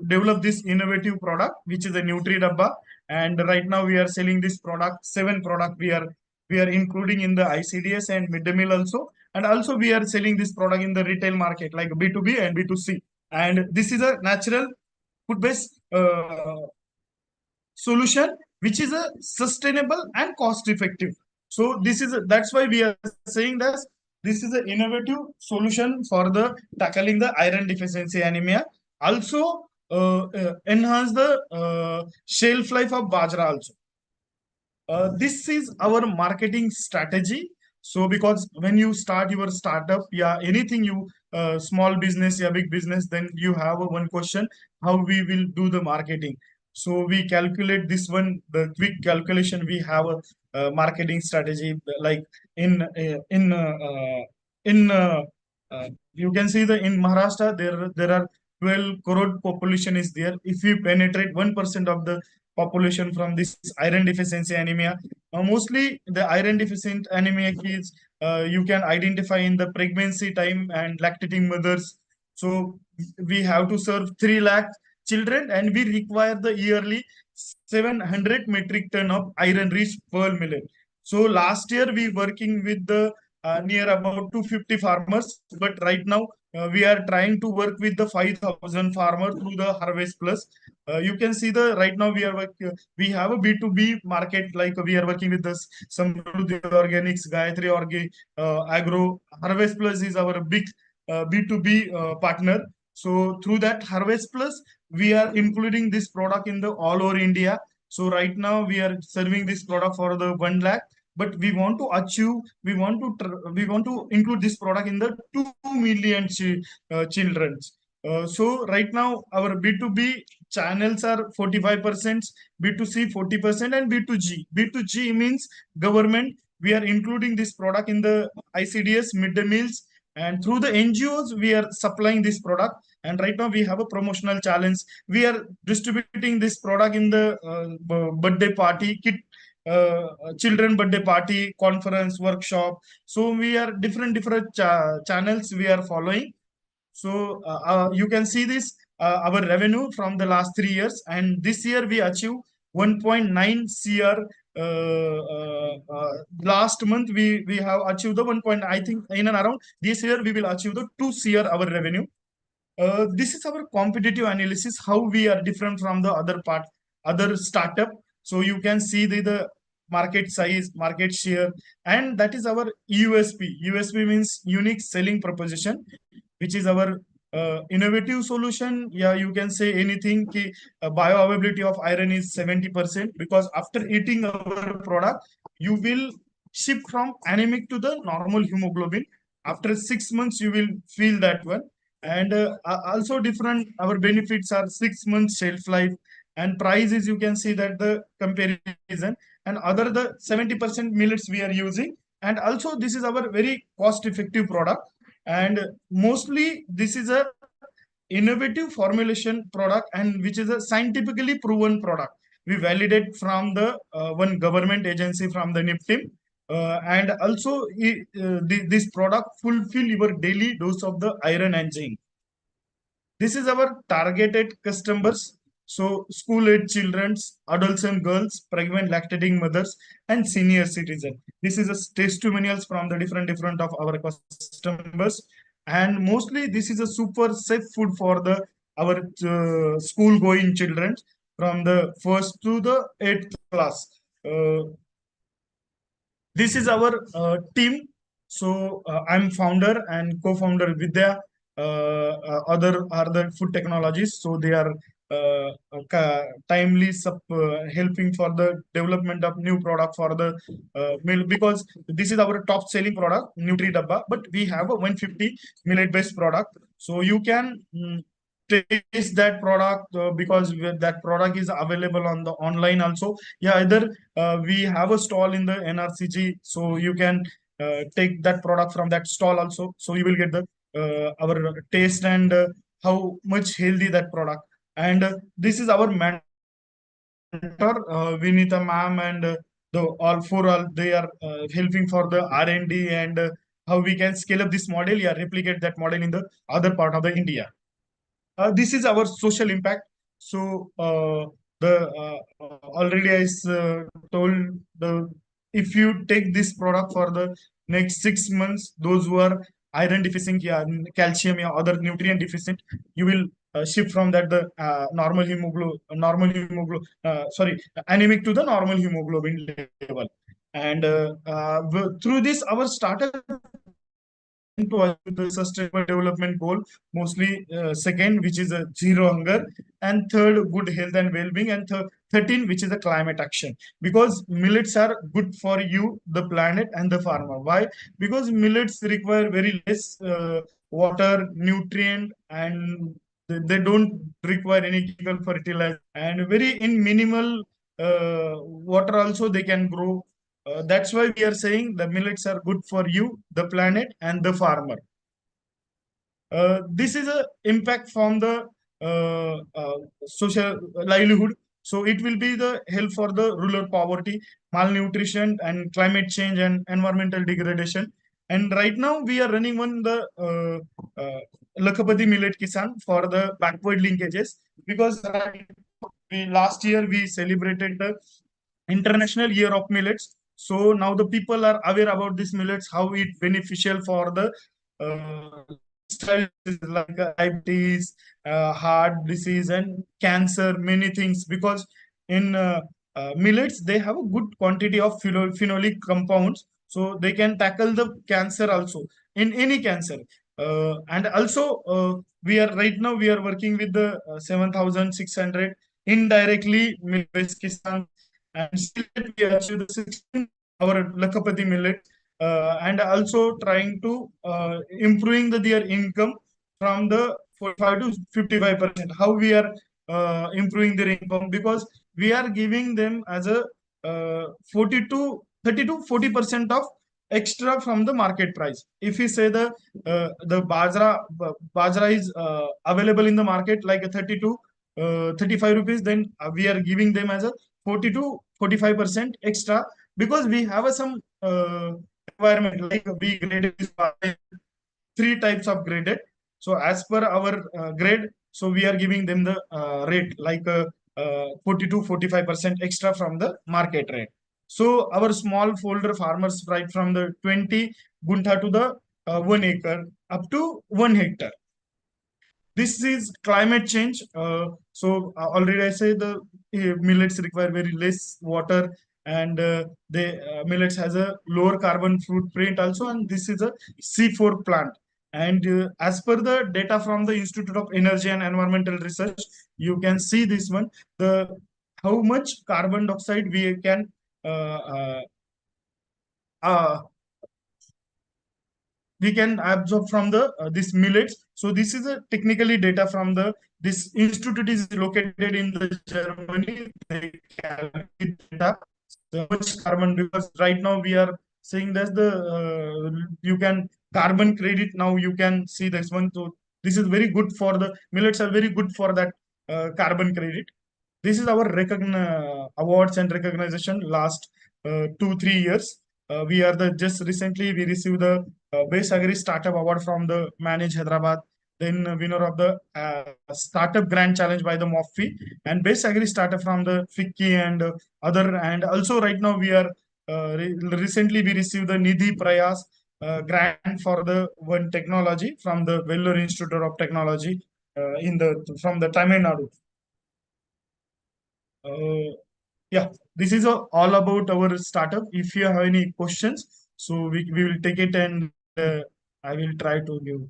Speaker 3: develop this innovative product which is a nutri dabba, and right now we are selling this product, seven product we are including in the ICDS and midday meal also, and also we are selling this product in the retail market like B2B and B2C. And this is a natural food based solution which is a sustainable and cost effective. So that's why we are saying that this is an innovative solution for the tackling the iron deficiency anemia. Also enhance the shelf life of bajra also. This is our marketing strategy. So because when you start your startup, yeah, anything you small business, yeah, big business, then you have a one question: how we will do the marketing? So we calculate this one, the quick calculation. We have a marketing strategy like in uh, in uh, uh, in you can see the in Maharashtra there are 12 crore population is there. If we penetrate 1% of the population from this iron deficiency anemia, mostly the iron deficient anemia is you can identify in the pregnancy time and lactating mothers. So we have to serve 3 lakh children, and we require the yearly 700 metric ton of iron rich pearl millet. So last year we working with the near about 250 farmers, but right now we are trying to work with the 5,000 farmer through the Harvest Plus. You can see the right now we have a B2B market, like we are working with this Samruddhi Organics, Gayatri Agro. Harvest Plus is our big B2B partner. So through that Harvest Plus, we are including this product in the all over India. So right now we are serving this product for the 1 lakh, but we want to achieve, we want to include this product in the 2 million children. So right now our B2B channels are 45%, B2C 40%, and B2G. B2G means government. We are including this product in the ICDS midday meals, and through the NGOs we are supplying this product. And right now we have a promotional challenge. We are distributing this product in the birthday party kit, children birthday party, conference, workshop. So we are different channels we are following. So you can see this our revenue from the last 3 years, and this year we achieve 1.9 CR. Last month we have achieved the 1 point. I think in and around this year we will achieve the 2 CR our revenue. This is our competitive analysis, how we are different from the other startup. So you can see the market size, market share, and that is our USP. USP means unique selling proposition, which is our innovative solution. Yeah, you can say anything. Bioavailability of iron is 70%, because after eating our product, you will shift from anemic to the normal hemoglobin. After 6 months, you will feel that one. And also different our benefits are 6 months shelf life, and price is, you can see that the comparison, and other the 70% millets we are using. And also this is our very cost effective product, and mostly this is a innovative formulation product, and which is a scientifically proven product. We validate from the one government agency from the NIPTIM, and also this product fulfill your daily dose of the iron and zinc. This is our targeted customers. So school age children, adults and girls, pregnant lactating mothers, and senior citizen. This is a testimonials from the different of our customers. And mostly this is a super safe food for the our school going children from the first to the 8th class. This is our team. So I'm founder and co-founder Vidya. Other are the food technologies. So they are timely helping for the development of new product for the mill, because this is our top selling product, Nutri Dabba, but we have a 150 millet based product. So you can taste that product because that product is available on the online also. Yeah, either we have a stall in the NRCG, so you can take that product from that stall also. So you will get the our taste and how much healthy that product. And this is our mentor, Vinita ma'am, and the all they are helping for the R&D and how we can scale up this model, yeah, replicate that model in the other part of the India. This is our social impact. So the already I told the, if you take this product for the next 6 months, those who are iron deficient, yeah, calcium, yeah, other nutrient deficient, you will shift from that the sorry, anemic to the normal hemoglobin level. And through this, our startup to achieve the sustainable development goal, mostly second, which is a zero hunger, and third, good health and well-being, and 13, which is a climate action. Because millets are good for you, the planet, and the farmer. Why? Because millets require very less water, nutrient, and they don't require any chemical fertilizer, and very in minimal water also they can grow. That's why we are saying the millets are good for you, the planet, and the farmer. This is a impact from the social livelihood. So it will be the help for the rural poverty, malnutrition, and climate change and environmental degradation. And right now we are running one the Lakhapati Millet Kisan for the backward linkages, because last year we celebrated the International Year of Millets. So now the people are aware about this millets, how it beneficial for the lifestyle like diabetes, heart disease, and cancer, many things. Because in millets they have a good quantity of phenolic compounds, so they can tackle the cancer also, in any cancer. And also we are right now we are working with the 7,600 indirectly millet-based kisan, and still we achieve the 16 our Lakhapati millet, and also trying to improving their income from the 45 to 55%. How we are improving their income? Because we are giving them as a 40 to 30 to 40% of extra from the market price. If we say the bajra is available in the market like a 30 to 35 rupees, then we are giving them as a 40 to 45% extra, because we have some requirement, like we graded this three types of graded. So as per our grade, so we are giving them the rate like 40 to 45% extra from the market rate. So our small folder farmers, right from the 20 gunta to the 1 acre up to 1 hectare. This is climate change. So already I say the millets require very less water, and the millets has a lower carbon footprint also, and this is a C4 plant. And as per the data from the Institute of Energy and Environmental Research, you can see this one, the how much carbon dioxide we can uh, we can absorb from the this millets. So this is a technically data from the this institute is located in the Germany. They calculate data so much carbon, because right now we are saying that the you can carbon credit, now you can see this one. So this is very good for the millets are very good for that carbon credit. This is our awards and recognition last 2 3 years. We are the just recently we received the Best Agri Startup Award from the Manage Hyderabad, then winner of the Startup Grand Challenge by the MOFFI, and Best Agri Startup from the FICCI and other. And also right now we are recently we received the Nidhi Prayas grant for the one technology from the Vellore Institute of Technology in the from the Tamil Nadu. Yeah, this is all about our startup. If you have any questions, so we will take it, and I will try to give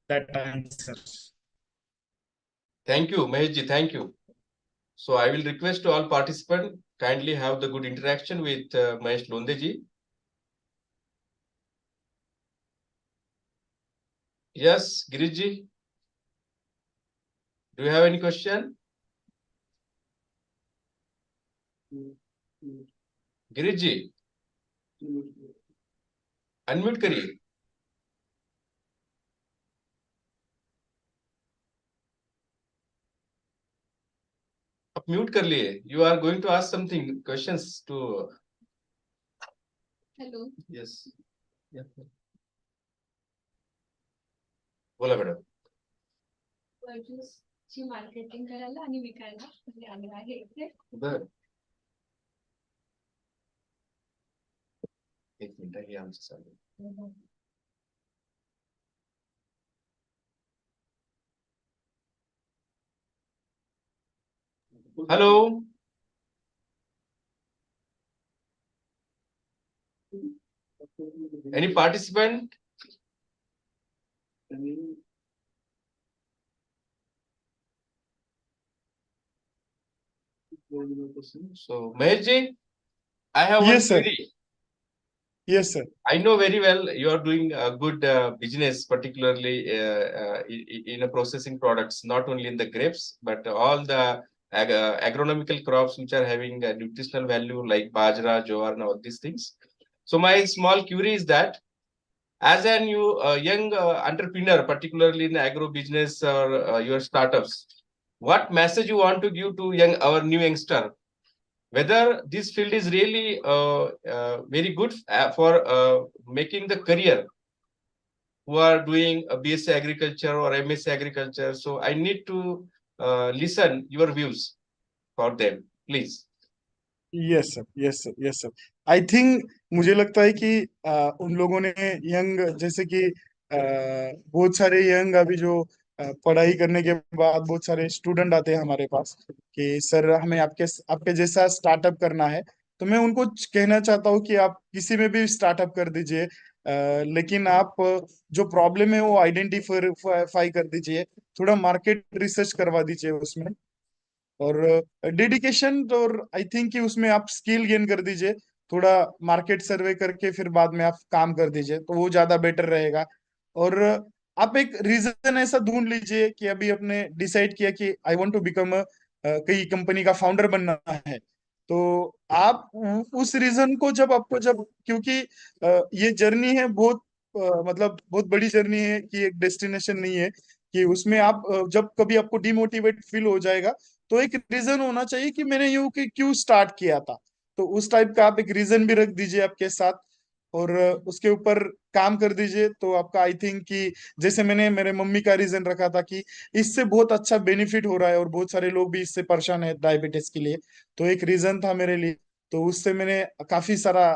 Speaker 3: that answers.
Speaker 2: Thank you, Maheshji. Thank you. So I will request to all participants kindly have the good interaction with Mahesh Londeji. Yes, Giriji, do you have any question? Giriji, unmute करिए. आप mute कर लिए. You are going to ask something questions to.
Speaker 4: Hello.
Speaker 2: Yes. Yeah. बोला madam.
Speaker 4: ची marketing करायला आणि विकायला आले आहे इथे.
Speaker 2: बर. एक मिनिट हे आमचं चालू. Hello. Any participant? So, Maheshji, I have one
Speaker 3: Yes, sir.
Speaker 2: query.
Speaker 3: Yes, sir.
Speaker 2: I know very well you are doing a good business, particularly in a processing products, not only in the grapes, but all the agronomical crops which are having a nutritional value like bajra, jowar, and all these things. So my small query is that as a new young entrepreneur, particularly in agro business or your startups, what message you want to give to our new youngster? Whether this field is really very good for making the career who are doing a BSc agriculture or MSc agriculture. So I need to listen your views for them, please.
Speaker 3: Yes sir, yes sir, yes sir. I think मुझे लगता है कि उन लोगों ने young जैसे कि बहुत सारे यंग अभी जो पढ़ाई करने के बाद बहुत सारे स्टूडेंट आते हैं हमारे पास कि सर हमें आपके आपके जैसा स्टार्टअप करना है. तो मैं उनको कहना चाहता हूँ कि आप किसी में भी स्टार्टअप कर दीजिए, लेकिन आप जो प्रॉब्लम है वो आइडेंटिफाई कर दीजिए, थोड़ा मार्केट रिसर्च करवा दीजिए उसमें, और डेडिकेशन. और आई थिंक कि उसमें आप स्किल गेन कर दीजिए, थोड़ा मार्केट सर्वे करके फिर बाद में आप काम कर दीजिए तो वो ज्यादा बेटर रहेगा. और आप एक रीजन ऐसा ढूंढ लीजिए कि अभी आपने डिसाइड किया कि आई वांट टू बिकम कई कंपनी का फाउंडर बनना है, तो आप उस रीजन को जब क्योंकि ये जर्नी है बहुत मतलब बहुत बड़ी जर्नी है कि एक डेस्टिनेशन नहीं है कि उसमें आप जब कभी आपको डिमोटिवेट फील हो जाएगा तो एक रीजन होना चाहिए कि मैंने यू कि क्यों स्टार्ट किया था. तो उस टाइप का आप एक रीजन भी रख दीजिए आपके साथ और उसके ऊपर काम कर दीजिए. तो आपका आई थिंक कि जैसे मैंने मेरे मम्मी का रीजन रखा था कि इससे बहुत अच्छा बेनिफिट हो रहा है और बहुत सारे लोग भी इससे परेशान है डायबिटीज के लिए, तो एक रीजन था मेरे लिए. तो उससे मैंने काफी सारा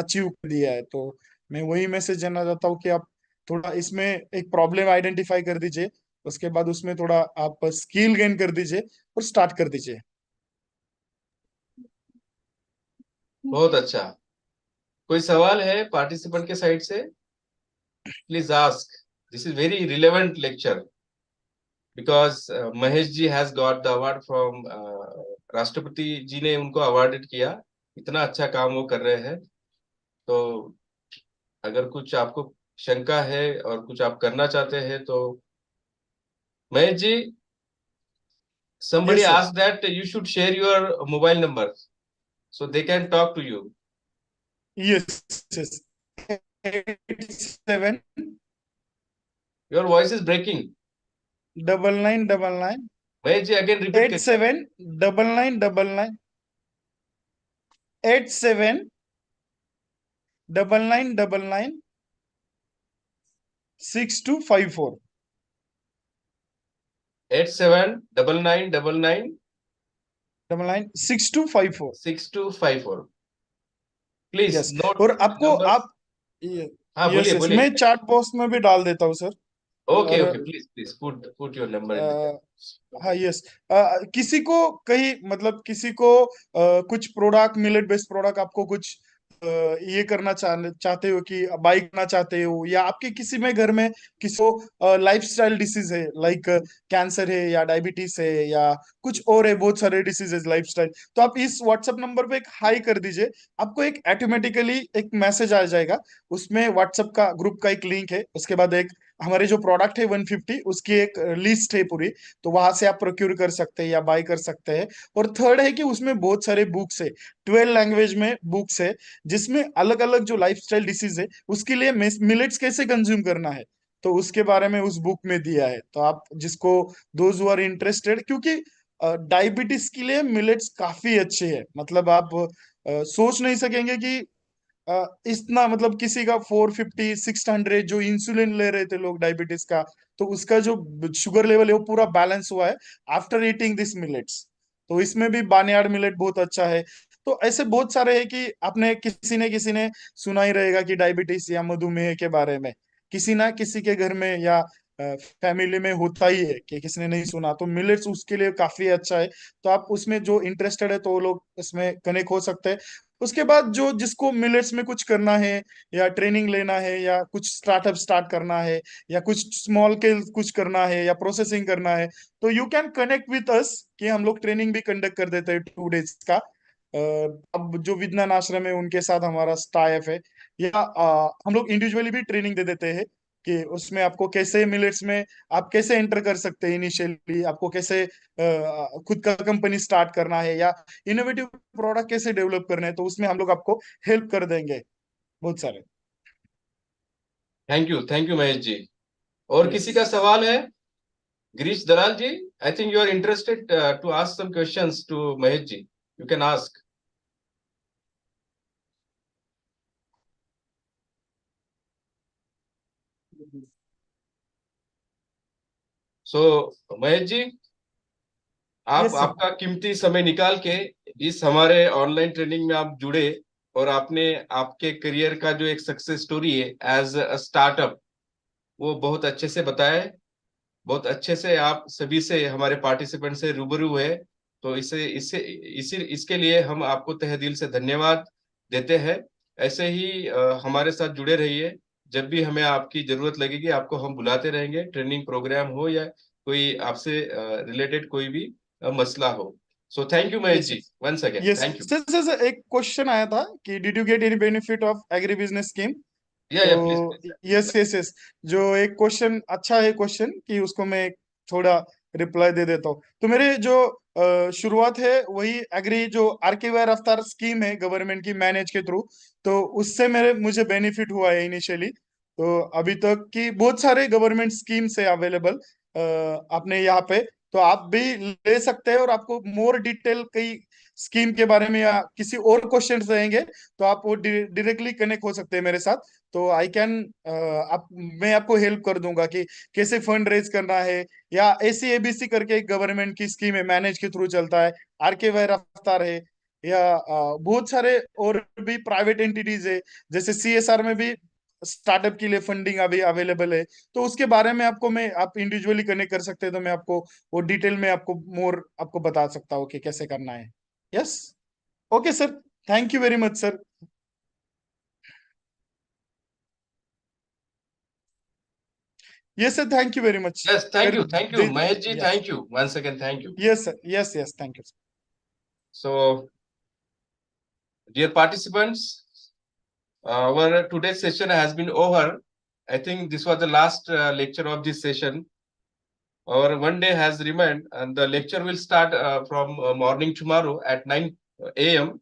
Speaker 3: अचीव कर दिया है. तो मैं वही मैसेज देना चाहता हूँ कि आप थोड़ा इसमें एक प्रॉब्लम आइडेंटिफाई कर दीजिए, उसके बाद उसमें थोड़ा आप स्किल गेन कर दीजिए और स्टार्ट कर दीजिए.
Speaker 2: बहुत अच्छा. कोई सवाल है पार्टिसिपेंट के साइड से? Please ask. This is very relevant lecture because Mahesh ji has got the award from राष्ट्रपति जी ने उनको अवार्डेड किया. इतना अच्छा काम वो कर रहे हैं. तो अगर कुछ आपको शंका है और कुछ आप करना चाहते हैं तो Mahesh ji, somebody
Speaker 3: Yes, sir.
Speaker 2: asked that you should share your mobile number so they can talk to you.
Speaker 3: Yes, yes. 87
Speaker 2: Your voice is breaking.
Speaker 3: 9999
Speaker 2: Mahesh ji again repeat करिए.
Speaker 3: 87 9999 87 9999 6254
Speaker 2: 879999
Speaker 3: 6254.
Speaker 2: 6254. Please
Speaker 3: yes.
Speaker 2: note
Speaker 3: और आपको
Speaker 2: numbers.
Speaker 3: आप
Speaker 2: हाँ
Speaker 3: यस
Speaker 2: बोलिए
Speaker 3: यस
Speaker 2: बोलिए.
Speaker 3: मैं chat box में भी डाल देता हूँ सर.
Speaker 2: Okay,
Speaker 3: और
Speaker 2: okay, please put your number in the chat.
Speaker 3: हाँ यस. किसी को कहीं मतलब किसी को कुछ प्रोडक्ट मिलेट बेस्ड प्रोडक्ट आपको कुछ ये करना चाहते हो कि बाई करना चाहते हो, या आपके किसी में घर में किसी को लाइफस्टाइल डिसीज है, लाइक कैंसर है या डायबिटीज है या कुछ और है, बहुत सारे डिसीजेज लाइफस्टाइल, तो आप इस व्हाट्सएप नंबर पे एक हाई कर दीजिए, आपको एक ऑटोमेटिकली एक मैसेज आ जाएगा। उसमें व्हाट्सएप का ग्रुप का एक लिंक है, उसके बाद एक हमारे जो प्रोडक्ट है 150 उसकी एक लिस्ट है पूरी, तो वहां से आप प्रोक्यूर कर सकते हैं या बाय कर सकते हैं। और थर्ड है कि उसमें बहुत सारे बुक्स है, 12 लैंग्वेज में बुक्स है, जिसमें अलग अलग जो लाइफस्टाइल डिसीज है उसके लिए मिलेट्स कैसे कंज्यूम करना है, तो उसके बारे में उस बुक में दिया है। तो आप जिसको दोज हु आर इंटरेस्टेड, क्योंकि डायबिटीज के लिए मिलेट्स काफी अच्छे है, मतलब आप सोच नहीं सकेंगे कि इतना, मतलब किसी का 450 600 जो इंसुलिन ले रहे थे लोग डायबिटीज का, तो उसका जो शुगर लेवल है वो पूरा बैलेंस हुआ है आफ्टर ईटिंग दिस मिलेट्स। तो इसमें भी बानियाड़ मिलेट बहुत अच्छा है। तो ऐसे बहुत सारे हैं कि आपने किसी ने सुना ही रहेगा कि डायबिटीज या मधुमेह के बारे में किसी ना किसी के घर में या फैमिली में होता ही है, कि किसी ने नहीं सुना, तो मिलेट्स उसके लिए काफी अच्छा है। तो आप उसमें जो इंटरेस्टेड है तो वो लोग इसमें कनेक्ट हो सकते हैं। उसके बाद जो जिसको मिलेट्स में कुछ करना है या ट्रेनिंग लेना है या कुछ स्टार्टअप स्टार्ट करना है या कुछ स्मॉल के कुछ करना है या प्रोसेसिंग करना है, तो you can connect with us, कि हम लोग ट्रेनिंग भी कंडक्ट कर देते हैं 2 days का। अब जो विज्ञान आश्रम है उनके साथ हमारा स्टाफ है, या हम लोग इंडिविजुअली भी ट्रेनिंग दे देते हैं कि उसमें आपको कैसे मिलेट्स में आप कैसे एंटर कर सकते हैं, इनिशियली आपको कैसे खुद का कंपनी स्टार्ट करना है या इनोवेटिव प्रोडक्ट कैसे डेवलप करने हैं, तो उसमें हम लोग आपको हेल्प कर देंगे बहुत सारे।
Speaker 2: Thank you Mahesh ji. और किसी का सवाल है? Girish Dalal ji, I think you are interested to ask some questions to Mahesh ji, you can ask. So Mahesh ji, आप
Speaker 3: यस सर।
Speaker 2: आपका कीमती समय निकाल के इस हमारे ऑनलाइन ट्रेनिंग में आप जुड़े, और आपने आपके करियर का जो एक सक्सेस स्टोरी है एज अ स्टार्टअप, वो बहुत अच्छे से बताया है। बहुत अच्छे से आप सभी से, हमारे पार्टिसिपेंट से रूबरू हुए। तो इसे इससे इसी इसके लिए हम आपको तहे दिल से धन्यवाद देते हैं। ऐसे ही हमारे साथ जुड़े रहिए। जब भी हमें आपकी जरूरत लगेगी आपको हम बुलाते रहेंगे, ट्रेनिंग प्रोग्राम हो या कोई आपसे रिलेटेड कोई भी मसला हो। So thank you Mahesh
Speaker 3: yes
Speaker 2: ji, once again
Speaker 3: yes
Speaker 2: thank you.
Speaker 3: Sir, sir एक क्वेश्चन आया था कि did you get any benefit of agri business scheme,
Speaker 2: या
Speaker 3: तो
Speaker 2: प्लीज।
Speaker 3: यस यस यस, जो एक क्वेश्चन अच्छा है क्वेश्चन, कि उसको मैं थोड़ा रिप्लाई दे देता हूँ। तो मेरे जो शुरुआत है वही एग्री जो आर्किवाई रफ्तार स्कीम है गवर्नमेंट की मैनेज के थ्रू, तो उससे मुझे बेनिफिट हुआ है इनिशियली। तो अभी तक की बहुत सारे गवर्नमेंट स्कीम्स है अवेलेबल अपने यहाँ पे, तो आप भी ले सकते हैं। और आपको मोर डिटेल कई स्कीम के बारे में या किसी और क्वेश्चन रहेंगे तो आप वो डायरेक्टली कनेक्ट हो सकते हैं मेरे साथ। तो आई कैन आप मैं आपको हेल्प कर दूंगा कि कैसे फंड रेज करना है, या ऐसी एबीसी करके एक गवर्नमेंट की स्कीम है मैनेज के थ्रू चलता है, आरके वाई रफ्तार है, या बहुत सारे और भी प्राइवेट एंटिटीज है, जैसे सीएसआर में भी स्टार्टअप के लिए फंडिंग अभी अवेलेबल है। तो उसके बारे में आपको मैं आप इंडिविजुअली कनेक्ट कर सकते हैं, तो मैं आपको वो डिटेल में आपको मोर आपको बता सकता हूँ कि कैसे करना है। Yes, okay sir, thank you very much sir. Yes sir, thank you very much.
Speaker 2: Yes thank you Mahesh ji,
Speaker 3: yes
Speaker 2: thank you once again, thank you.
Speaker 3: Yes sir, yes yes, thank you.
Speaker 2: So dear participants, our today's session has been over. I think this was the last lecture of this session. Our one day has remained, and the lecture will start from morning tomorrow at 9 a.m.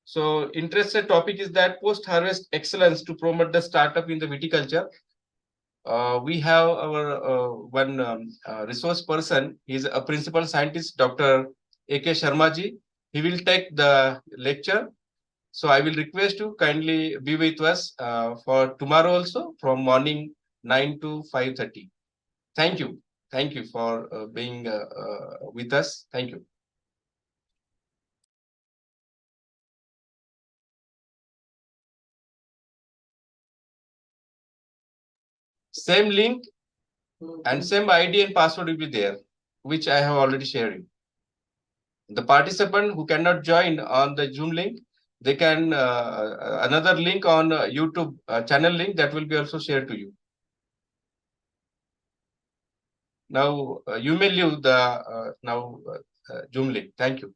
Speaker 2: So, interested topic is that post-harvest excellence to promote the startup in the viticulture. We have our one resource person. He's a principal scientist, Dr. A.K. Sharma ji. He will take the lecture. So I will request you kindly be with us for tomorrow also from morning 9 to 5:30. Thank you. Thank you for being with us. Thank you. Same link and same ID and password will be there, which I have already shared you. The participant who cannot join on the Zoom link, they can another link on YouTube channel link that will be also shared to you. Now you may leave the Zoom link. Thank you.